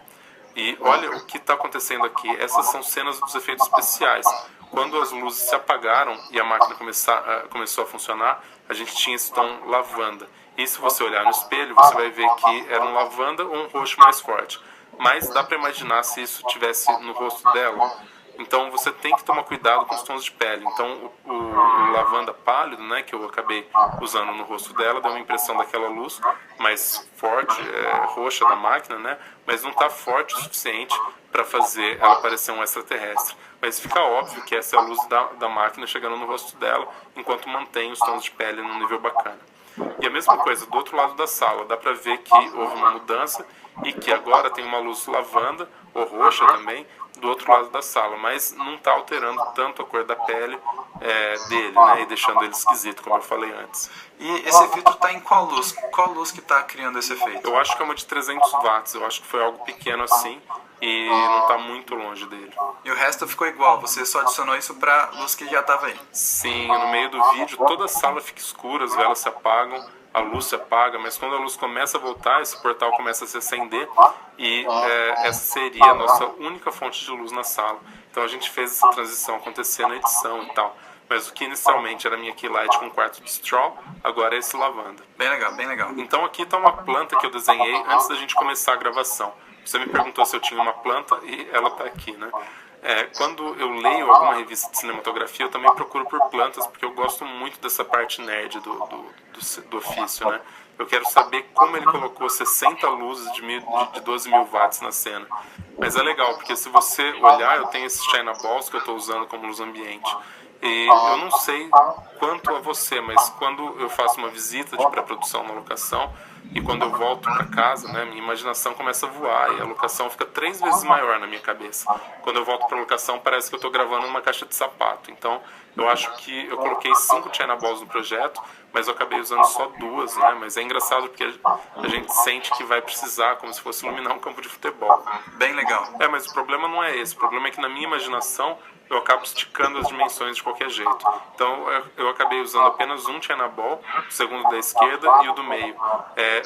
E olha o que está acontecendo aqui. Essas são cenas dos efeitos especiais. Quando as luzes se apagaram e a máquina começou a funcionar, a gente tinha esse tom lavanda. E se você olhar no espelho, você vai ver que era um lavanda ou um roxo mais forte. Mas dá para imaginar se isso tivesse no rosto dela. Então você tem que tomar cuidado com os tons de pele. Então o lavanda pálido, né, que eu acabei usando no rosto dela, deu uma impressão daquela luz mais forte, roxa da máquina, né, mas não está forte o suficiente para fazer ela parecer um extraterrestre. Mas fica óbvio que essa é a luz da máquina chegando no rosto dela, enquanto mantém os tons de pele num nível bacana. E a mesma coisa do outro lado da sala, dá para ver que houve uma mudança e que agora tem uma luz lavanda, ou roxa também, do outro lado da sala, mas não está alterando tanto a cor da pele dele, né, e deixando ele esquisito, como eu falei antes. E esse filtro está em qual luz? Qual luz que está criando esse efeito? Eu acho que é uma de 300 watts, eu acho que foi algo pequeno assim, e não está muito longe dele. E o resto ficou igual, você só adicionou isso para a luz que já estava aí? Sim, no meio do vídeo toda a sala fica escura, as velas se apagam, a luz se apaga, mas quando a luz começa a voltar, esse portal começa a se acender e essa seria a nossa única fonte de luz na sala. Então a gente fez essa transição acontecer na edição e tal. Mas o que inicialmente era minha key light com um quarto de straw, agora é esse lavanda. Bem legal, bem legal. Então aqui está uma planta que eu desenhei antes da gente começar a gravação. Você me perguntou se eu tinha uma planta e ela está aqui, né? Quando eu leio alguma revista de cinematografia, eu também procuro por plantas, porque eu gosto muito dessa parte nerd do ofício, né? Eu quero saber como ele colocou 60 luzes de 12 mil watts na cena. Mas é legal, porque se você olhar, eu tenho esses China Balls que eu estou usando como luz ambiente. E eu não sei quanto a você, mas quando eu faço uma visita de pré-produção na locação e quando eu volto para casa, né, minha imaginação começa a voar e a locação fica 3 vezes maior na minha cabeça. Quando eu volto para a locação, parece que eu estou gravando numa caixa de sapato. Então, eu acho que eu coloquei 5 China Balls no projeto, mas eu acabei usando só 2, né? Mas é engraçado porque a gente sente que vai precisar, como se fosse iluminar um campo de futebol. Bem legal. Mas o problema não é esse. O problema é que na minha imaginação eu acabo esticando as dimensões de qualquer jeito. Então eu acabei usando apenas um China Ball, o segundo da esquerda e o do meio.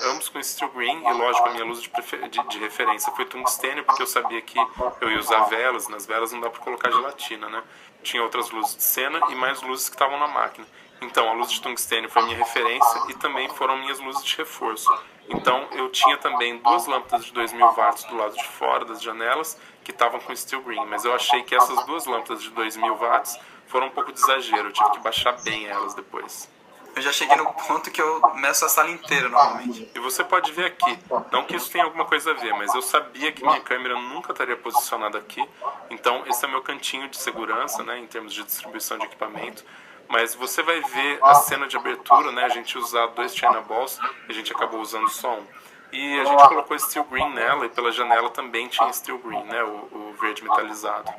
Ambos com Steel Green, e lógico, a minha luz de referência foi tungstênio, porque eu sabia que eu ia usar velas, nas velas não dá para colocar gelatina, né? Tinha outras luzes de cena e mais luzes que estavam na máquina. Então a luz de tungstênio foi minha referência e também foram minhas luzes de reforço. Então eu tinha também 2 lâmpadas de 2000 watts do lado de fora das janelas que estavam com Steel Green, mas eu achei que essas 2 lâmpadas de 2000 watts foram um pouco de exagero, eu tive que baixar bem elas depois. Eu já cheguei no ponto que eu meço a sala inteira normalmente. E você pode ver aqui, não que isso tenha alguma coisa a ver, mas eu sabia que minha câmera nunca estaria posicionada aqui, então esse é meu cantinho de segurança, né, em termos de distribuição de equipamento. Mas você vai ver a cena de abertura, né, a gente usar 2 China Balls, a gente acabou usando só um. E a gente colocou Steel Green nela, e pela janela também tinha Steel Green, né, o verde metalizado.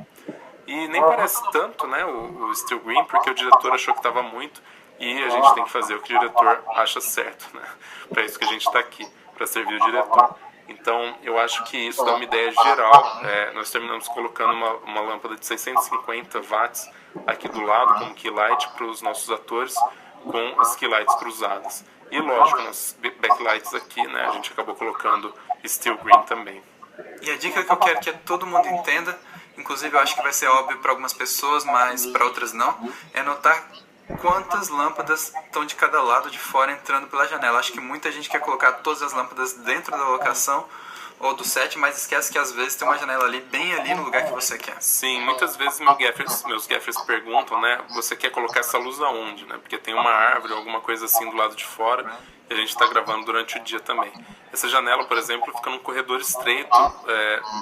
E nem parece tanto, né, o Steel Green, porque o diretor achou que estava muito, e a gente tem que fazer o que o diretor acha certo, né? Para isso que a gente está aqui, para servir o diretor. Então, eu acho que isso dá uma ideia geral. Nós terminamos colocando uma lâmpada de 650 watts aqui do lado, como key light para os nossos atores, com as key lights cruzadas. E, lógico, nas backlights aqui, né, a gente acabou colocando Steel Green também. E a dica que eu quero que todo mundo entenda, inclusive eu acho que vai ser óbvio para algumas pessoas, mas para outras não, é notar quantas lâmpadas estão de cada lado de fora entrando pela janela. Acho que muita gente quer colocar todas as lâmpadas dentro da locação ou do set, mas esquece que às vezes tem uma janela ali, bem ali no lugar que você quer. Sim, muitas vezes meus gaffers perguntam, né, você quer colocar essa luz aonde, né, porque tem uma árvore ou alguma coisa assim do lado de fora e a gente está gravando durante o dia também. Essa janela, por exemplo, fica num corredor estreito,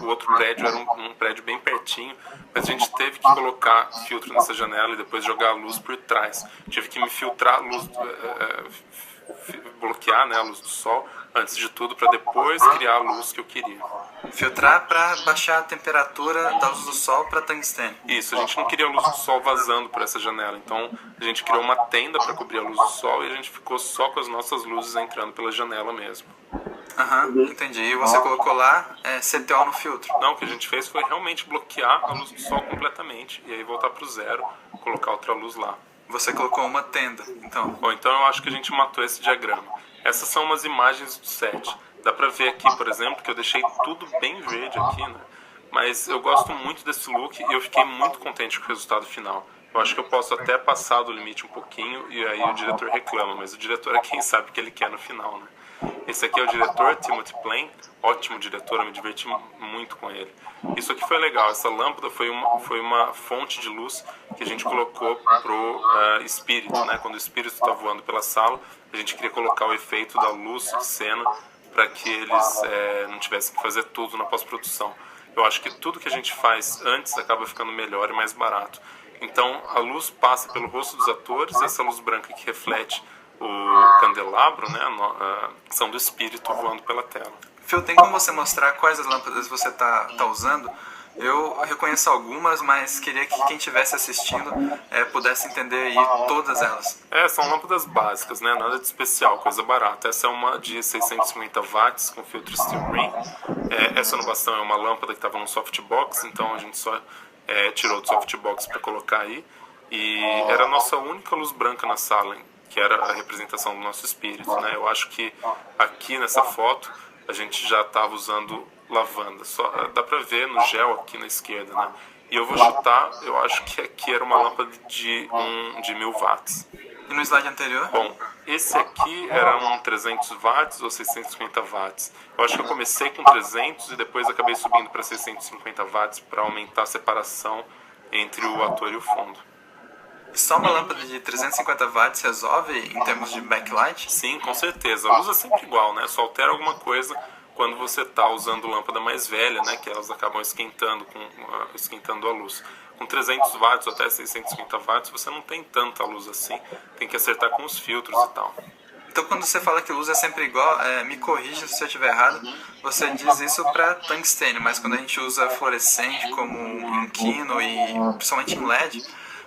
o outro prédio era um prédio bem pertinho, mas a gente teve que colocar filtro nessa janela e depois jogar a luz por trás. Tive que me filtrar a luz, bloquear, né, a luz do sol, antes de tudo, para depois criar a luz que eu queria. Filtrar para baixar a temperatura da luz do sol para tungstênio. Isso, a gente não queria a luz do sol vazando por essa janela, então a gente criou uma tenda para cobrir a luz do sol e a gente ficou só com as nossas luzes entrando pela janela mesmo. Entendi. E você colocou lá CTO no filtro? Não, o que a gente fez foi realmente bloquear a luz do sol completamente e aí voltar para o zero, colocar outra luz lá. Você colocou uma tenda, então? Bom, então eu acho que a gente matou esse diagrama. Essas são umas imagens do set. Dá pra ver aqui, por exemplo, que eu deixei tudo bem verde aqui, né? Mas eu gosto muito desse look e eu fiquei muito contente com o resultado final. Eu acho que eu posso até passar do limite um pouquinho e aí o diretor reclama, mas o diretor é quem sabe o que ele quer no final, né? Esse aqui é o diretor, Timothy Plain, ótimo diretor, eu me diverti muito com ele. Isso aqui foi legal, essa lâmpada foi uma fonte de luz que a gente colocou pro espírito, né? Quando o espírito está voando pela sala, a gente queria colocar o efeito da luz de cena para que eles não tivessem que fazer tudo na pós-produção. Eu acho que tudo que a gente faz antes acaba ficando melhor e mais barato. Então a luz passa pelo rosto dos atores, essa luz branca que reflete o candelabro, né, a ação do espírito voando pela tela. Phil, tem como você mostrar quais as lâmpadas você tá usando? Eu reconheço algumas, mas queria que quem estivesse assistindo pudesse entender aí todas elas. São lâmpadas básicas, né? Nada de especial, coisa barata. Essa é uma de 650 watts com filtro Steel Green. Essa no bastão é uma lâmpada que estava num softbox, então a gente só tirou do softbox para colocar aí. E era a nossa única luz branca na sala, que era a representação do nosso espírito, né? Eu acho que aqui nessa foto a gente já estava usando lavanda. Só dá pra ver no gel aqui na esquerda, né? E eu vou chutar, eu acho que aqui era uma lâmpada de 1000 watts. E no slide anterior? Bom, esse aqui era um 300 watts ou 650 watts. Eu acho que eu comecei com 300 e depois acabei subindo para 650 watts para aumentar a separação entre o ator e o fundo. E só uma lâmpada de 350 watts resolve em termos de backlight? Sim, com certeza. A luz é sempre igual, né? Só altera alguma coisa quando você está usando lâmpada mais velha, né, que elas acabam esquentando a luz. Com 300 watts ou até 650 watts, você não tem tanta luz assim, tem que acertar com os filtros e tal. Então quando você fala que luz é sempre igual, me corrija se eu estiver errado, você diz isso para tungstênio, mas quando a gente usa fluorescente como em Kino e principalmente em LED,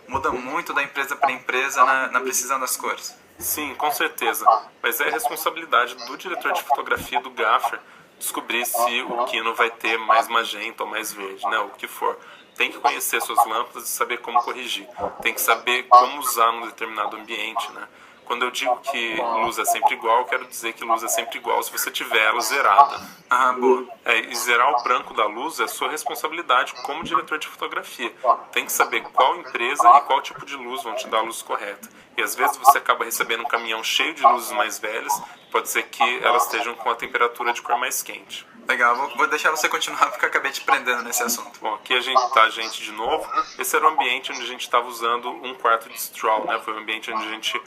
muda muito da empresa para empresa na precisão das cores. Sim, com certeza, mas é responsabilidade do diretor de fotografia, do gaffer, descobrir se o Kino vai ter mais magenta ou mais verde, né, o que for. Tem que conhecer suas lâmpadas e saber como corrigir. Tem que saber como usar num determinado ambiente, né. Quando eu digo que luz é sempre igual, eu quero dizer que luz é sempre igual se você tiver ela zerada. Ah, boa. E zerar o branco da luz é sua responsabilidade como diretor de fotografia. Tem que saber qual empresa e qual tipo de luz vão te dar a luz correta. E às vezes você acaba recebendo um caminhão cheio de luzes mais velhas, pode ser que elas estejam com a temperatura de cor mais quente. Legal, vou deixar você continuar porque eu acabei te prendendo nesse assunto. Bom, aqui a gente de novo. Esse era o ambiente onde a gente estava usando um quarto de straw, né? Foi o ambiente onde a gente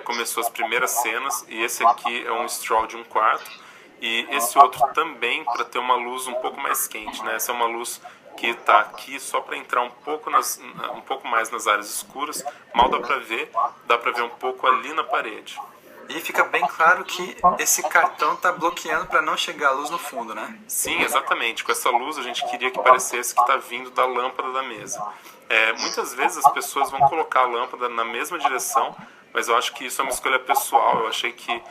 começou as primeiras cenas, e esse aqui é um straw de um quarto, e esse outro também para ter uma luz um pouco mais quente, né? Essa é uma luz que está aqui só para entrar um pouco mais nas áreas escuras, mal dá para ver um pouco ali na parede. E fica bem claro que esse cartão está bloqueando para não chegar a luz no fundo, né? Sim, exatamente. Com essa luz a gente queria que parecesse que está vindo da lâmpada da mesa. Muitas vezes as pessoas vão colocar a lâmpada na mesma direção, mas eu acho que isso é uma escolha pessoal. Eu achei que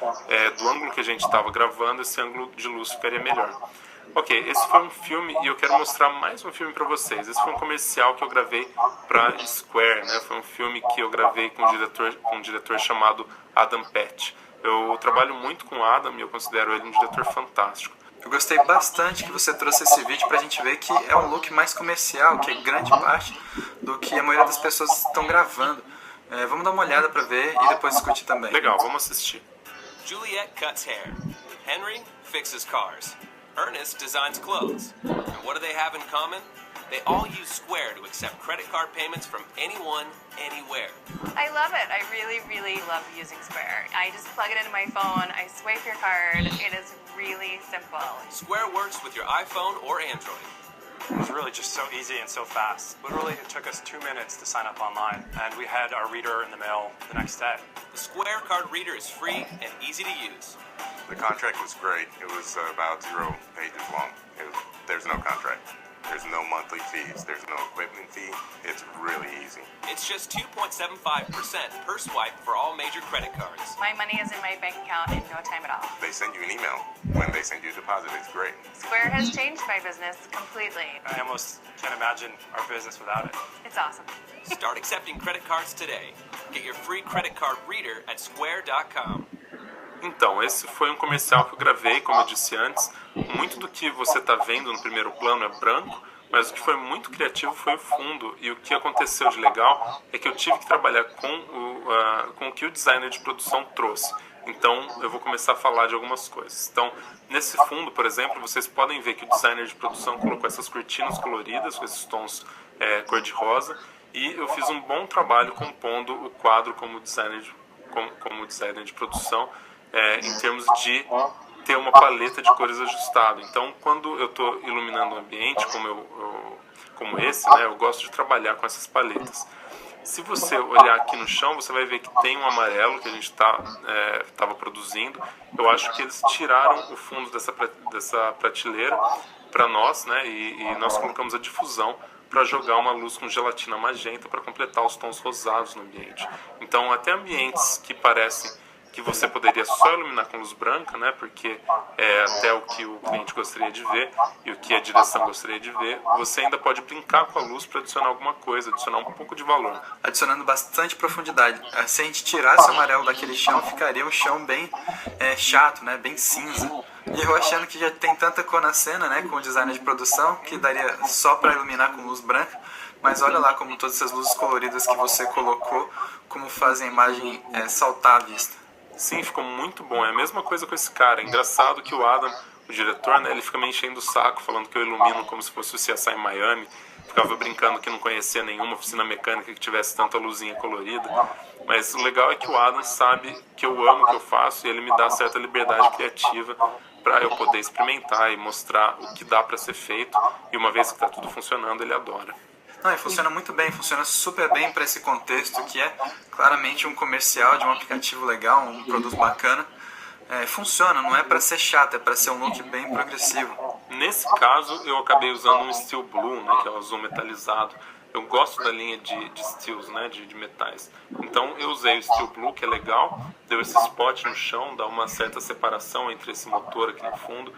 do ângulo que a gente estava gravando, esse ângulo de luz ficaria melhor. Ok, esse foi um filme e eu quero mostrar mais um filme para vocês. Esse foi um comercial que eu gravei para Square, né? Foi um filme que eu gravei com um diretor chamado Adam Patch. Eu trabalho muito com o Adam e eu considero ele um diretor fantástico. Eu gostei bastante que você trouxe esse vídeo pra gente ver que é um look mais comercial, que é grande parte do que a maioria das pessoas estão gravando. Vamos dar uma olhada pra ver e depois discutir também. Legal, vamos assistir. Juliet cuts hair. Henry fixes cars. Ernest designs clothes. And what do they have in common? They all use Square to accept credit card payments from anyone, anywhere. I love it. I really, really love using Square. I just plug it into my phone, I swipe your card. It is really simple. Square works with your iPhone or Android. It was really just so easy and so fast. Literally, it took us 2 minutes to sign up online, and we had our reader in the mail the next day. The Square card reader is free and easy to use. The contract was great. It was about 0 pages long. There's no contract. There's no monthly fees. There's no equipment fee. It's really easy. It's just 2.75% per swipe for all major credit cards. My money is in my bank account in no time at all. They send you an email when they send you a deposit. It's great. Square has changed my business completely. I almost can't imagine our business without it. It's awesome. Start accepting credit cards today. Get your free credit card reader at square.com. Então, esse foi um comercial que eu gravei, como eu disse antes. Muito do que você está vendo no primeiro plano é branco, mas o que foi muito criativo foi o fundo. E o que aconteceu de legal é que eu tive que trabalhar com o que o designer de produção trouxe. Então, eu vou começar a falar de algumas coisas. Então, nesse fundo, por exemplo, vocês podem ver que o designer de produção colocou essas cortinas coloridas, com esses tons cor-de-rosa, e eu fiz um bom trabalho compondo o quadro como designer de produção, em termos de ter uma paleta de cores ajustada. Então, quando eu estou iluminando um ambiente como esse, né, eu gosto de trabalhar com essas paletas. Se você olhar aqui no chão, você vai ver que tem um amarelo que a gente estava produzindo. Eu acho que eles tiraram o fundo dessa prateleira para nós, né, e nós colocamos a difusão para jogar uma luz com gelatina magenta para completar os tons rosados no ambiente. Então, até ambientes que parecem que você poderia só iluminar com luz branca, né, porque é até o que o cliente gostaria de ver e o que a direção gostaria de ver, você ainda pode brincar com a luz para adicionar alguma coisa, adicionar um pouco de valor. Adicionando bastante profundidade. Se a gente tirasse o amarelo daquele chão, ficaria um chão bem chato, né, bem cinza. E eu achando que já tem tanta cor na cena, né, com o designer de produção, que daria só para iluminar com luz branca. Mas olha lá como todas essas luzes coloridas que você colocou, como fazem a imagem saltar à vista. Sim, ficou muito bom. É a mesma coisa com esse cara. É engraçado que o Adam, o diretor, né, ele fica me enchendo o saco, falando que eu ilumino como se fosse o CSI em Miami. Ficava brincando que não conhecia nenhuma oficina mecânica que tivesse tanta luzinha colorida. Mas o legal é que o Adam sabe que eu amo o que eu faço e ele me dá certa liberdade criativa para eu poder experimentar e mostrar o que dá para ser feito. E uma vez que está tudo funcionando, ele adora. Não, e funciona muito bem, funciona super bem para esse contexto que é claramente um comercial de um aplicativo legal, um produto bacana. Funciona, não é para ser chato, é para ser um look bem progressivo. Nesse caso, eu acabei usando um Steel Blue, né, que é o azul metalizado. Eu gosto da linha de steels, né, de metais. Então eu usei o Steel Blue, que é legal, deu esse spot no chão, dá uma certa separação entre esse motor aqui no fundo.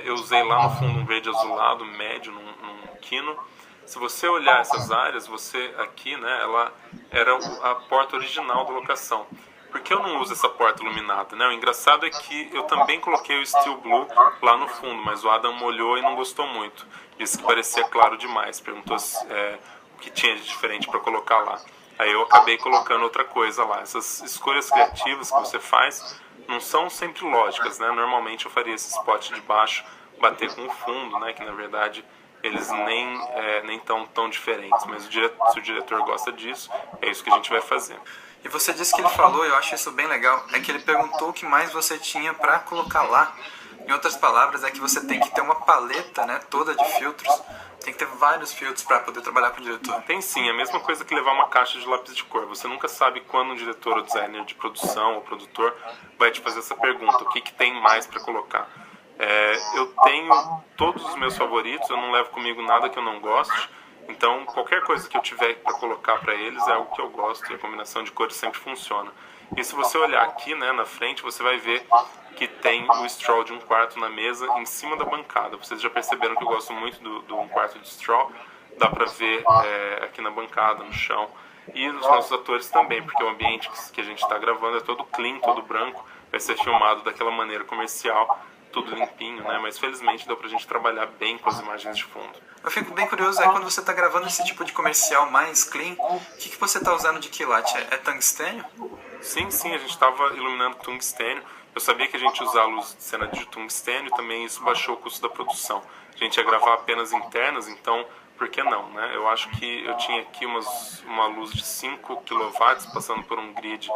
Eu usei lá no fundo um verde azulado médio num quino. Se você olhar essas áreas, você aqui, né, ela era a porta original da locação. Por que eu não uso essa porta iluminada, né? O engraçado é que eu também coloquei o Steel Blue lá no fundo, mas o Adam olhou e não gostou muito. Disse que parecia claro demais, perguntou o que tinha de diferente para colocar lá. Aí eu acabei colocando outra coisa lá. Essas escolhas criativas que você faz não são sempre lógicas, né? Normalmente eu faria esse spot de baixo bater com o fundo, né? Que na verdade eles nem tão diferentes. Mas se o diretor gosta disso, é isso que a gente vai fazer. E você disse que ele falou, eu acho isso bem legal, é que ele perguntou o que mais você tinha para colocar lá. Em outras palavras, é que você tem que ter uma paleta, né, toda de filtros. Tem que ter vários filtros para poder trabalhar com o diretor. Tem sim, é a mesma coisa que levar uma caixa de lápis de cor. Você nunca sabe quando um diretor ou designer de produção ou produtor vai te fazer essa pergunta, o que tem mais para colocar. Eu tenho todos os meus favoritos, eu não levo comigo nada que eu não goste. Então, qualquer coisa que eu tiver para colocar para eles é algo que eu gosto e a combinação de cores sempre funciona. E se você olhar aqui, né, na frente, você vai ver que tem o straw de 1/4 na mesa em cima da bancada. Vocês já perceberam que eu gosto muito do 1/4 de straw. Dá para ver aqui na bancada, no chão. E os nossos atores também, porque o ambiente que a gente está gravando é todo clean, todo branco. Vai ser filmado daquela maneira comercial, tudo limpinho, né? Mas felizmente deu pra gente trabalhar bem com as imagens de fundo. Eu fico bem curioso, quando você está gravando esse tipo de comercial mais clean, o que você está usando de quilat? É tungstênio? Sim, a gente estava iluminando tungstênio. Eu sabia que a gente ia usar a luz de cena de tungstênio e também isso baixou o custo da produção. A gente ia gravar apenas internas, então por que não, né? Eu acho que eu tinha aqui uma luz de 5 kW passando por um grid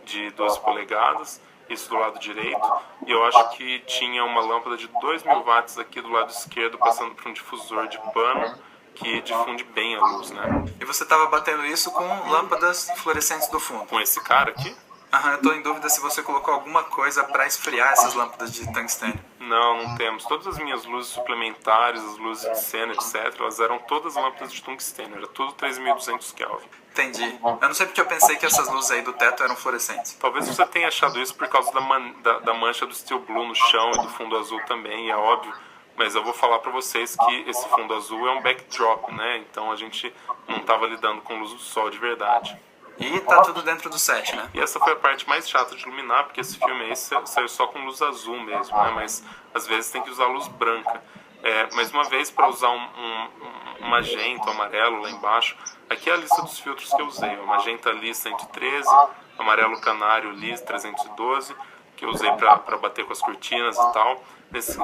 de 12 polegadas, isso do lado direito, e eu acho que tinha uma lâmpada de 2.000 watts aqui do lado esquerdo passando por um difusor de pano que difunde bem a luz, né? E você estava batendo isso com lâmpadas fluorescentes do fundo? Com esse cara aqui? Eu estou em dúvida se você colocou alguma coisa para esfriar essas lâmpadas de tungstênio. Não temos. Todas as minhas luzes suplementares, as luzes de cena, etc., elas eram todas lâmpadas de tungstênio, era tudo 3.200 Kelvin. Entendi. Eu não sei porque eu pensei que essas luzes aí do teto eram fluorescentes. Talvez você tenha achado isso por causa da mancha do Steel Blue no chão e do fundo azul também, é óbvio. Mas eu vou falar para vocês que esse fundo azul é um backdrop, né? Então a gente não estava lidando com luz do sol de verdade. E tá tudo dentro do set, né? E essa foi a parte mais chata de iluminar, porque esse filme aí saiu só com luz azul mesmo, né? Mas às vezes tem que usar luz branca. Mais uma vez, para usar um magenta, um amarelo lá embaixo, aqui é a lista dos filtros que eu usei. O magenta Li 113, amarelo canário Li 312, que eu usei para bater com as cortinas e tal.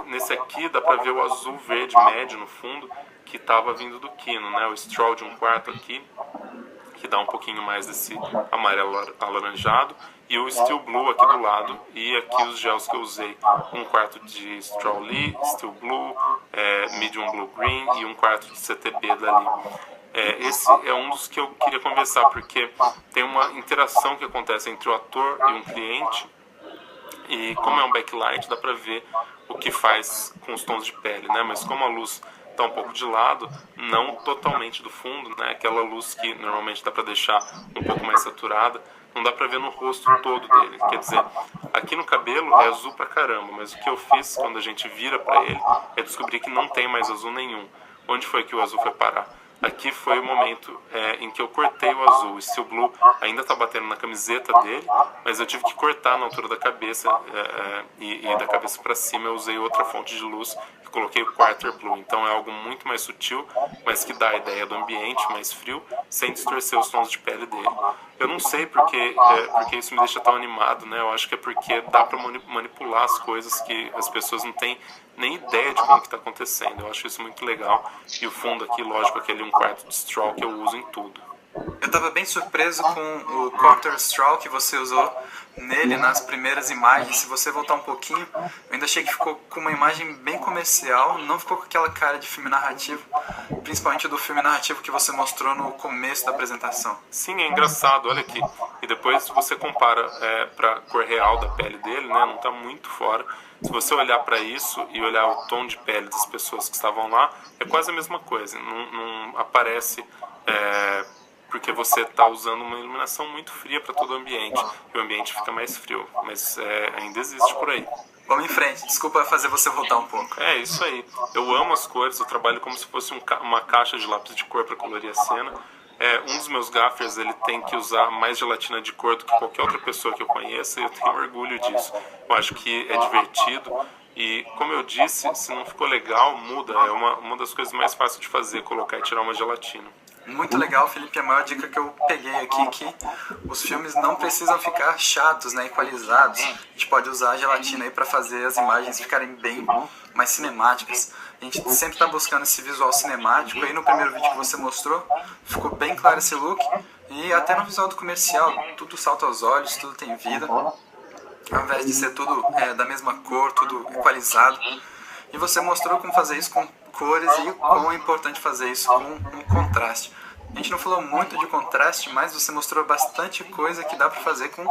Nesse aqui dá para ver o azul verde médio no fundo, que estava vindo do Kino, né? O straw de 1/4 aqui, que dá um pouquinho mais desse amarelo alaranjado, e o Steel Blue aqui do lado, e aqui os gels que eu usei, 1/4 de Straw Lee, Steel Blue, Medium Blue Green e 1/4 de CTB dali. Esse é um dos que eu queria conversar, porque tem uma interação que acontece entre o ator e um cliente, e como é um backlight, dá pra ver o que faz com os tons de pele, né? Mas como a luz está um pouco de lado, não totalmente do fundo, né? Aquela luz que normalmente dá para deixar um pouco mais saturada, não dá para ver no rosto todo dele. Quer dizer, aqui no cabelo é azul pra caramba, mas o que eu fiz quando a gente vira para ele é descobrir que não tem mais azul nenhum. Onde foi que o azul foi parar? Aqui foi o momento em que eu cortei o azul. O Steel Blue ainda está batendo na camiseta dele, mas eu tive que cortar na altura da cabeça e da cabeça para cima eu usei outra fonte de luz e coloquei o Quarter Blue. Então é algo muito mais sutil, mas que dá a ideia do ambiente mais frio, sem distorcer os tons de pele dele. Eu não sei porque isso me deixa tão animado, né? Eu acho que é porque dá para manipular as coisas que as pessoas não têm nem ideia de como que está acontecendo. Eu acho isso muito legal. E o fundo aqui, lógico, aquele 1/4 de straw que eu uso em tudo. Eu estava bem surpreso com o quarter straw que você usou nele nas primeiras imagens. Se você voltar um pouquinho, eu ainda achei que ficou com uma imagem bem comercial, não ficou com aquela cara de filme narrativo, principalmente do filme narrativo que você mostrou no começo da apresentação. Sim, é engraçado, olha aqui. E depois você compara para a cor real da pele dele, né? Não está muito fora. Se você olhar para isso e olhar o tom de pele das pessoas que estavam lá, é quase a mesma coisa. Não aparece porque você está usando uma iluminação muito fria para todo o ambiente. E o ambiente fica mais frio, mas ainda existe por aí. Vamos em frente, desculpa fazer você voltar um pouco. É isso aí. Eu amo as cores, eu trabalho como se fosse uma caixa de lápis de cor para colorir a cena. Um dos meus gaffers, ele tem que usar mais gelatina de cor do que qualquer outra pessoa que eu conheça, e eu tenho orgulho disso. Eu acho que é divertido, e como eu disse, se não ficou legal, muda. É uma das coisas mais fáceis de fazer, colocar e tirar uma gelatina. Muito legal, Felipe. A maior dica que eu peguei aqui é que os filmes não precisam ficar chatos, né, equalizados. A gente pode usar a gelatina aí para fazer as imagens ficarem bem mais cinemáticas. A gente sempre está buscando esse visual cinemático. Aí no primeiro vídeo que você mostrou, ficou bem claro esse look. E até no visual do comercial, tudo salta aos olhos, tudo tem vida. Ao invés de ser tudo da mesma cor, tudo equalizado. E você mostrou como fazer isso com cores e como é importante fazer isso com um contraste. A gente não falou muito de contraste, mas você mostrou bastante coisa que dá para fazer com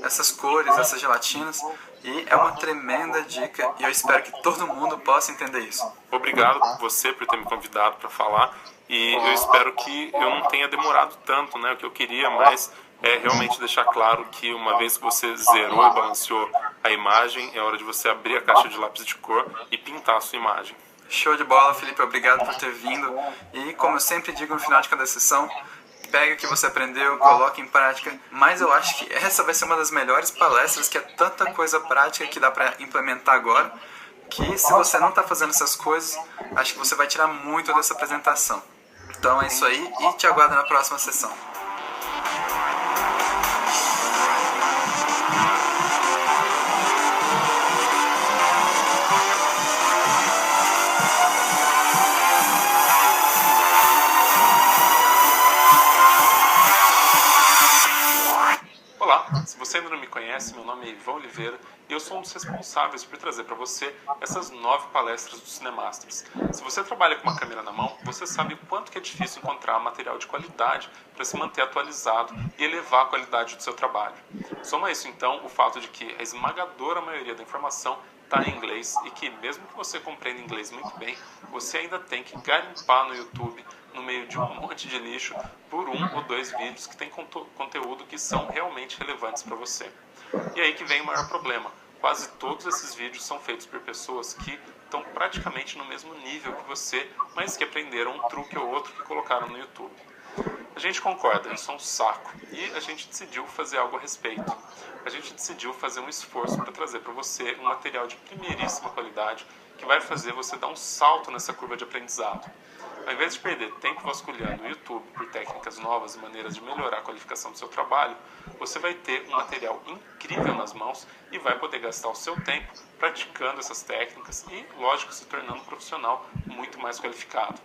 essas cores, essas gelatinas. E é uma tremenda dica e eu espero que todo mundo possa entender isso. Obrigado você por ter me convidado para falar, e eu espero que eu não tenha demorado tanto, né, o que eu queria, mas é realmente deixar claro que uma vez que você zerou e balanceou a imagem, é hora de você abrir a caixa de lápis de cor e pintar a sua imagem. Show de bola, Felipe, obrigado por ter vindo. E como eu sempre digo no final de cada sessão, pega o que você aprendeu, coloque em prática. Mas eu acho que essa vai ser uma das melhores palestras, que é tanta coisa prática que dá para implementar agora, que se você não está fazendo essas coisas, acho que você vai tirar muito dessa apresentação. Então é isso aí e te aguardo na próxima sessão. Olá, se você ainda não me conhece, meu nome é Ivan Oliveira e eu sou um dos responsáveis por trazer para você essas 9 palestras do Cinemasters. Se você trabalha com uma câmera na mão, você sabe o quanto que é difícil encontrar material de qualidade para se manter atualizado e elevar a qualidade do seu trabalho. Soma isso então o fato de que a esmagadora maioria da informação está em inglês e que, mesmo que você compreenda inglês muito bem, você ainda tem que garimpar no YouTube, no meio de um monte de lixo, por 1 ou 2 vídeos que tem conteúdo que são realmente relevantes para você. E aí que vem o maior problema. Quase todos esses vídeos são feitos por pessoas que estão praticamente no mesmo nível que você, mas que aprenderam um truque ou outro que colocaram no YouTube. A gente concorda, isso é um saco, e a gente decidiu fazer algo a respeito. A gente decidiu fazer um esforço para trazer para você um material de primeiríssima qualidade que vai fazer você dar um salto nessa curva de aprendizado. Ao invés de perder tempo vasculhando o YouTube por técnicas novas e maneiras de melhorar a qualificação do seu trabalho, você vai ter um material incrível nas mãos e vai poder gastar o seu tempo praticando essas técnicas e, lógico, se tornando um profissional muito mais qualificado.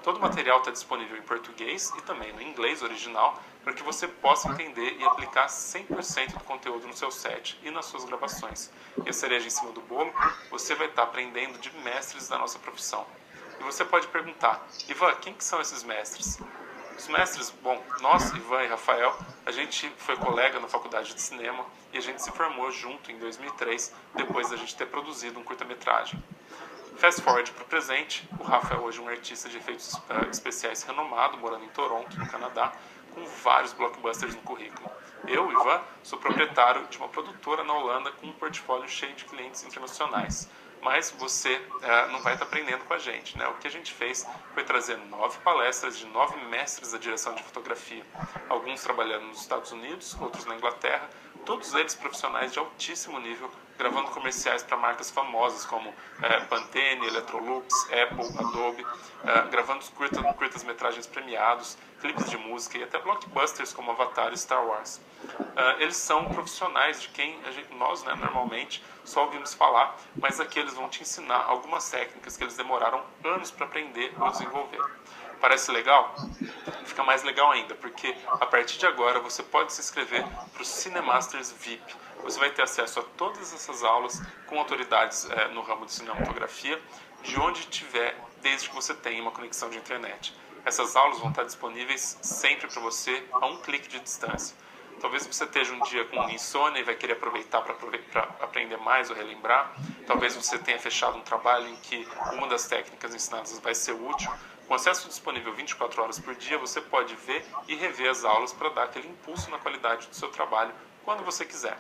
Todo o material está disponível em português e também no inglês original para que você possa entender e aplicar 100% do conteúdo no seu set e nas suas gravações. E a cereja em cima do bolo, você vai estar aprendendo de mestres da nossa profissão. E você pode perguntar, Ivan, quem que são esses mestres? Os mestres, bom, nós, Ivan e Rafael, a gente foi colega na faculdade de cinema e a gente se formou junto em 2003, depois da gente ter produzido um curta-metragem. Fast forward para o presente, o Rafa é hoje um artista de efeitos especiais renomado, morando em Toronto, no Canadá, com vários blockbusters no currículo. Eu, Ivan, sou proprietário de uma produtora na Holanda com um portfólio cheio de clientes internacionais. Mas você não vai estar aprendendo com a gente, né? O que a gente fez foi trazer 9 palestras de 9 mestres da direção de fotografia. Alguns trabalhando nos Estados Unidos, outros na Inglaterra, todos eles profissionais de altíssimo nível, gravando comerciais para marcas famosas como Pantene, Electrolux, Apple, Adobe, gravando curtas-metragens premiados, clipes de música e até blockbusters como Avatar e Star Wars. Eles são profissionais de quem nós, né, normalmente só ouvimos falar, mas aqui eles vão te ensinar algumas técnicas que eles demoraram anos para aprender ou desenvolver. Parece legal? Fica mais legal ainda, porque a partir de agora você pode se inscrever para o Cinemasters VIP. Você vai ter acesso a todas essas aulas com autoridades no ramo de cinematografia, de onde estiver, desde que você tenha uma conexão de internet. Essas aulas vão estar disponíveis sempre para você, a um clique de distância. Talvez você esteja um dia com insônia e vai querer aproveitar para aprender mais ou relembrar. Talvez você tenha fechado um trabalho em que uma das técnicas ensinadas vai ser útil. Com acesso disponível 24 horas por dia, você pode ver e rever as aulas para dar aquele impulso na qualidade do seu trabalho quando você quiser.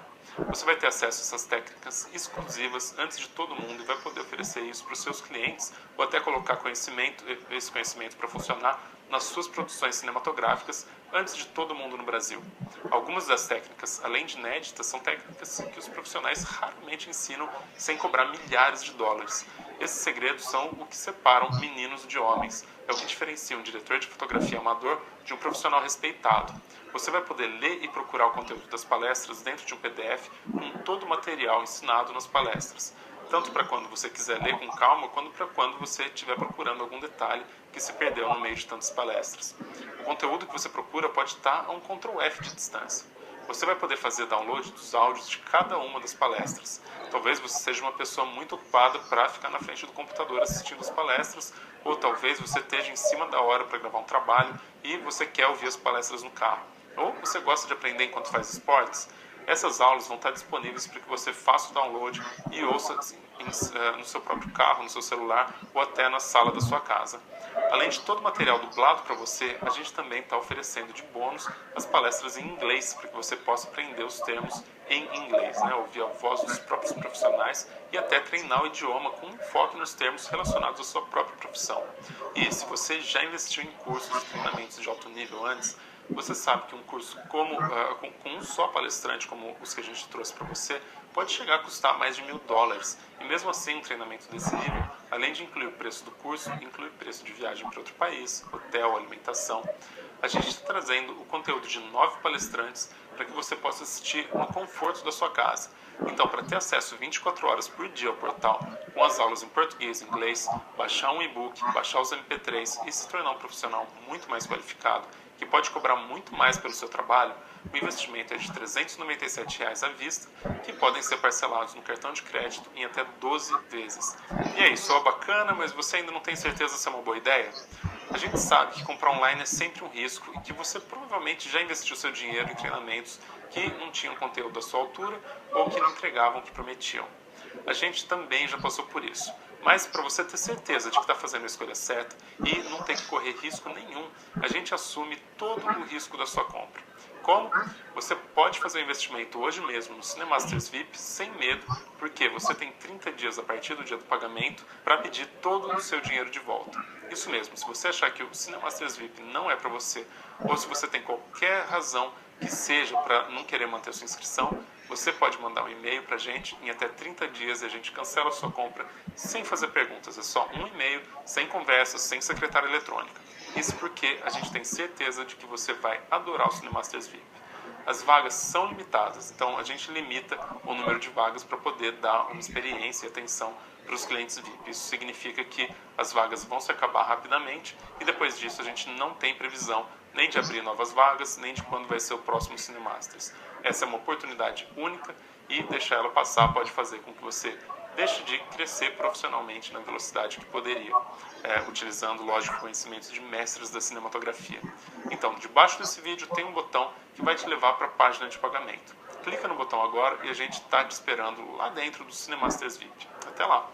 Você vai ter acesso a essas técnicas exclusivas antes de todo mundo e vai poder oferecer isso para os seus clientes ou até colocar esse conhecimento para funcionar nas suas produções cinematográficas antes de todo mundo no Brasil. Algumas das técnicas, além de inéditas, são técnicas que os profissionais raramente ensinam sem cobrar milhares de dólares. Esses segredos são o que separam meninos de homens, é o que diferencia um diretor de fotografia amador de um profissional respeitado. Você vai poder ler e procurar o conteúdo das palestras dentro de um PDF com todo o material ensinado nas palestras, tanto para quando você quiser ler com calma, quanto para quando você estiver procurando algum detalhe que se perdeu no meio de tantas palestras. O conteúdo que você procura pode estar a um Ctrl F de distância. Você vai poder fazer download dos áudios de cada uma das palestras. Talvez você seja uma pessoa muito ocupada para ficar na frente do computador assistindo as palestras, ou talvez você esteja em cima da hora para gravar um trabalho e você quer ouvir as palestras no carro. Ou você gosta de aprender enquanto faz esportes. Essas aulas vão estar disponíveis para que você faça o download e ouça no seu próprio carro, no seu celular ou até na sala da sua casa. Além de todo o material dublado para você, a gente também está oferecendo de bônus as palestras em inglês para que você possa aprender os termos em inglês, né? Ouvir a voz dos próprios profissionais e até treinar o idioma com enfoque nos termos relacionados à sua própria profissão. E se você já investiu em cursos e treinamentos de alto nível antes, você sabe que um curso com um só palestrante, como os que a gente trouxe para você, pode chegar a custar mais de $1.000. E mesmo assim, um treinamento desse nível, além de incluir o preço do curso, inclui o preço de viagem para outro país, hotel, alimentação. A gente está trazendo o conteúdo de 9 palestrantes para que você possa assistir no conforto da sua casa. Então, para ter acesso 24 horas por dia ao portal, com as aulas em português e inglês, baixar um e-book, baixar os MP3 e se tornar um profissional muito mais qualificado, que pode cobrar muito mais pelo seu trabalho, o investimento é de R$ 397 à vista, que podem ser parcelados no cartão de crédito em até 12 vezes. E aí, soa bacana, mas você ainda não tem certeza se é uma boa ideia? A gente sabe que comprar online é sempre um risco e que você provavelmente já investiu seu dinheiro em treinamentos que não tinham conteúdo da sua altura ou que não entregavam o que prometiam. A gente também já passou por isso. Mas para você ter certeza de que está fazendo a escolha certa e não ter que correr risco nenhum, a gente assume todo o risco da sua compra. Como? Você pode fazer o investimento hoje mesmo no Cinemasters VIP sem medo, porque você tem 30 dias a partir do dia do pagamento para pedir todo o seu dinheiro de volta. Isso mesmo, se você achar que o Cinemasters VIP não é para você, ou se você tem qualquer razão que seja para não querer manter sua inscrição, você pode mandar um e-mail para a gente em até 30 dias e a gente cancela a sua compra sem fazer perguntas. É só um e-mail, sem conversas, sem secretária eletrônica. Isso porque a gente tem certeza de que você vai adorar o Cinemasters VIP. As vagas são limitadas, então a gente limita o número de vagas para poder dar uma experiência e atenção para os clientes VIP. Isso significa que as vagas vão se acabar rapidamente e depois disso a gente não tem previsão nem de abrir novas vagas, nem de quando vai ser o próximo Cinemasters. Essa é uma oportunidade única e deixar ela passar pode fazer com que você deixe de crescer profissionalmente na velocidade que poderia, utilizando, lógico, conhecimentos de mestres da cinematografia. Então, debaixo desse vídeo tem um botão que vai te levar para a página de pagamento. Clica no botão agora e a gente está te esperando lá dentro do Cinemasters VIP. Até lá!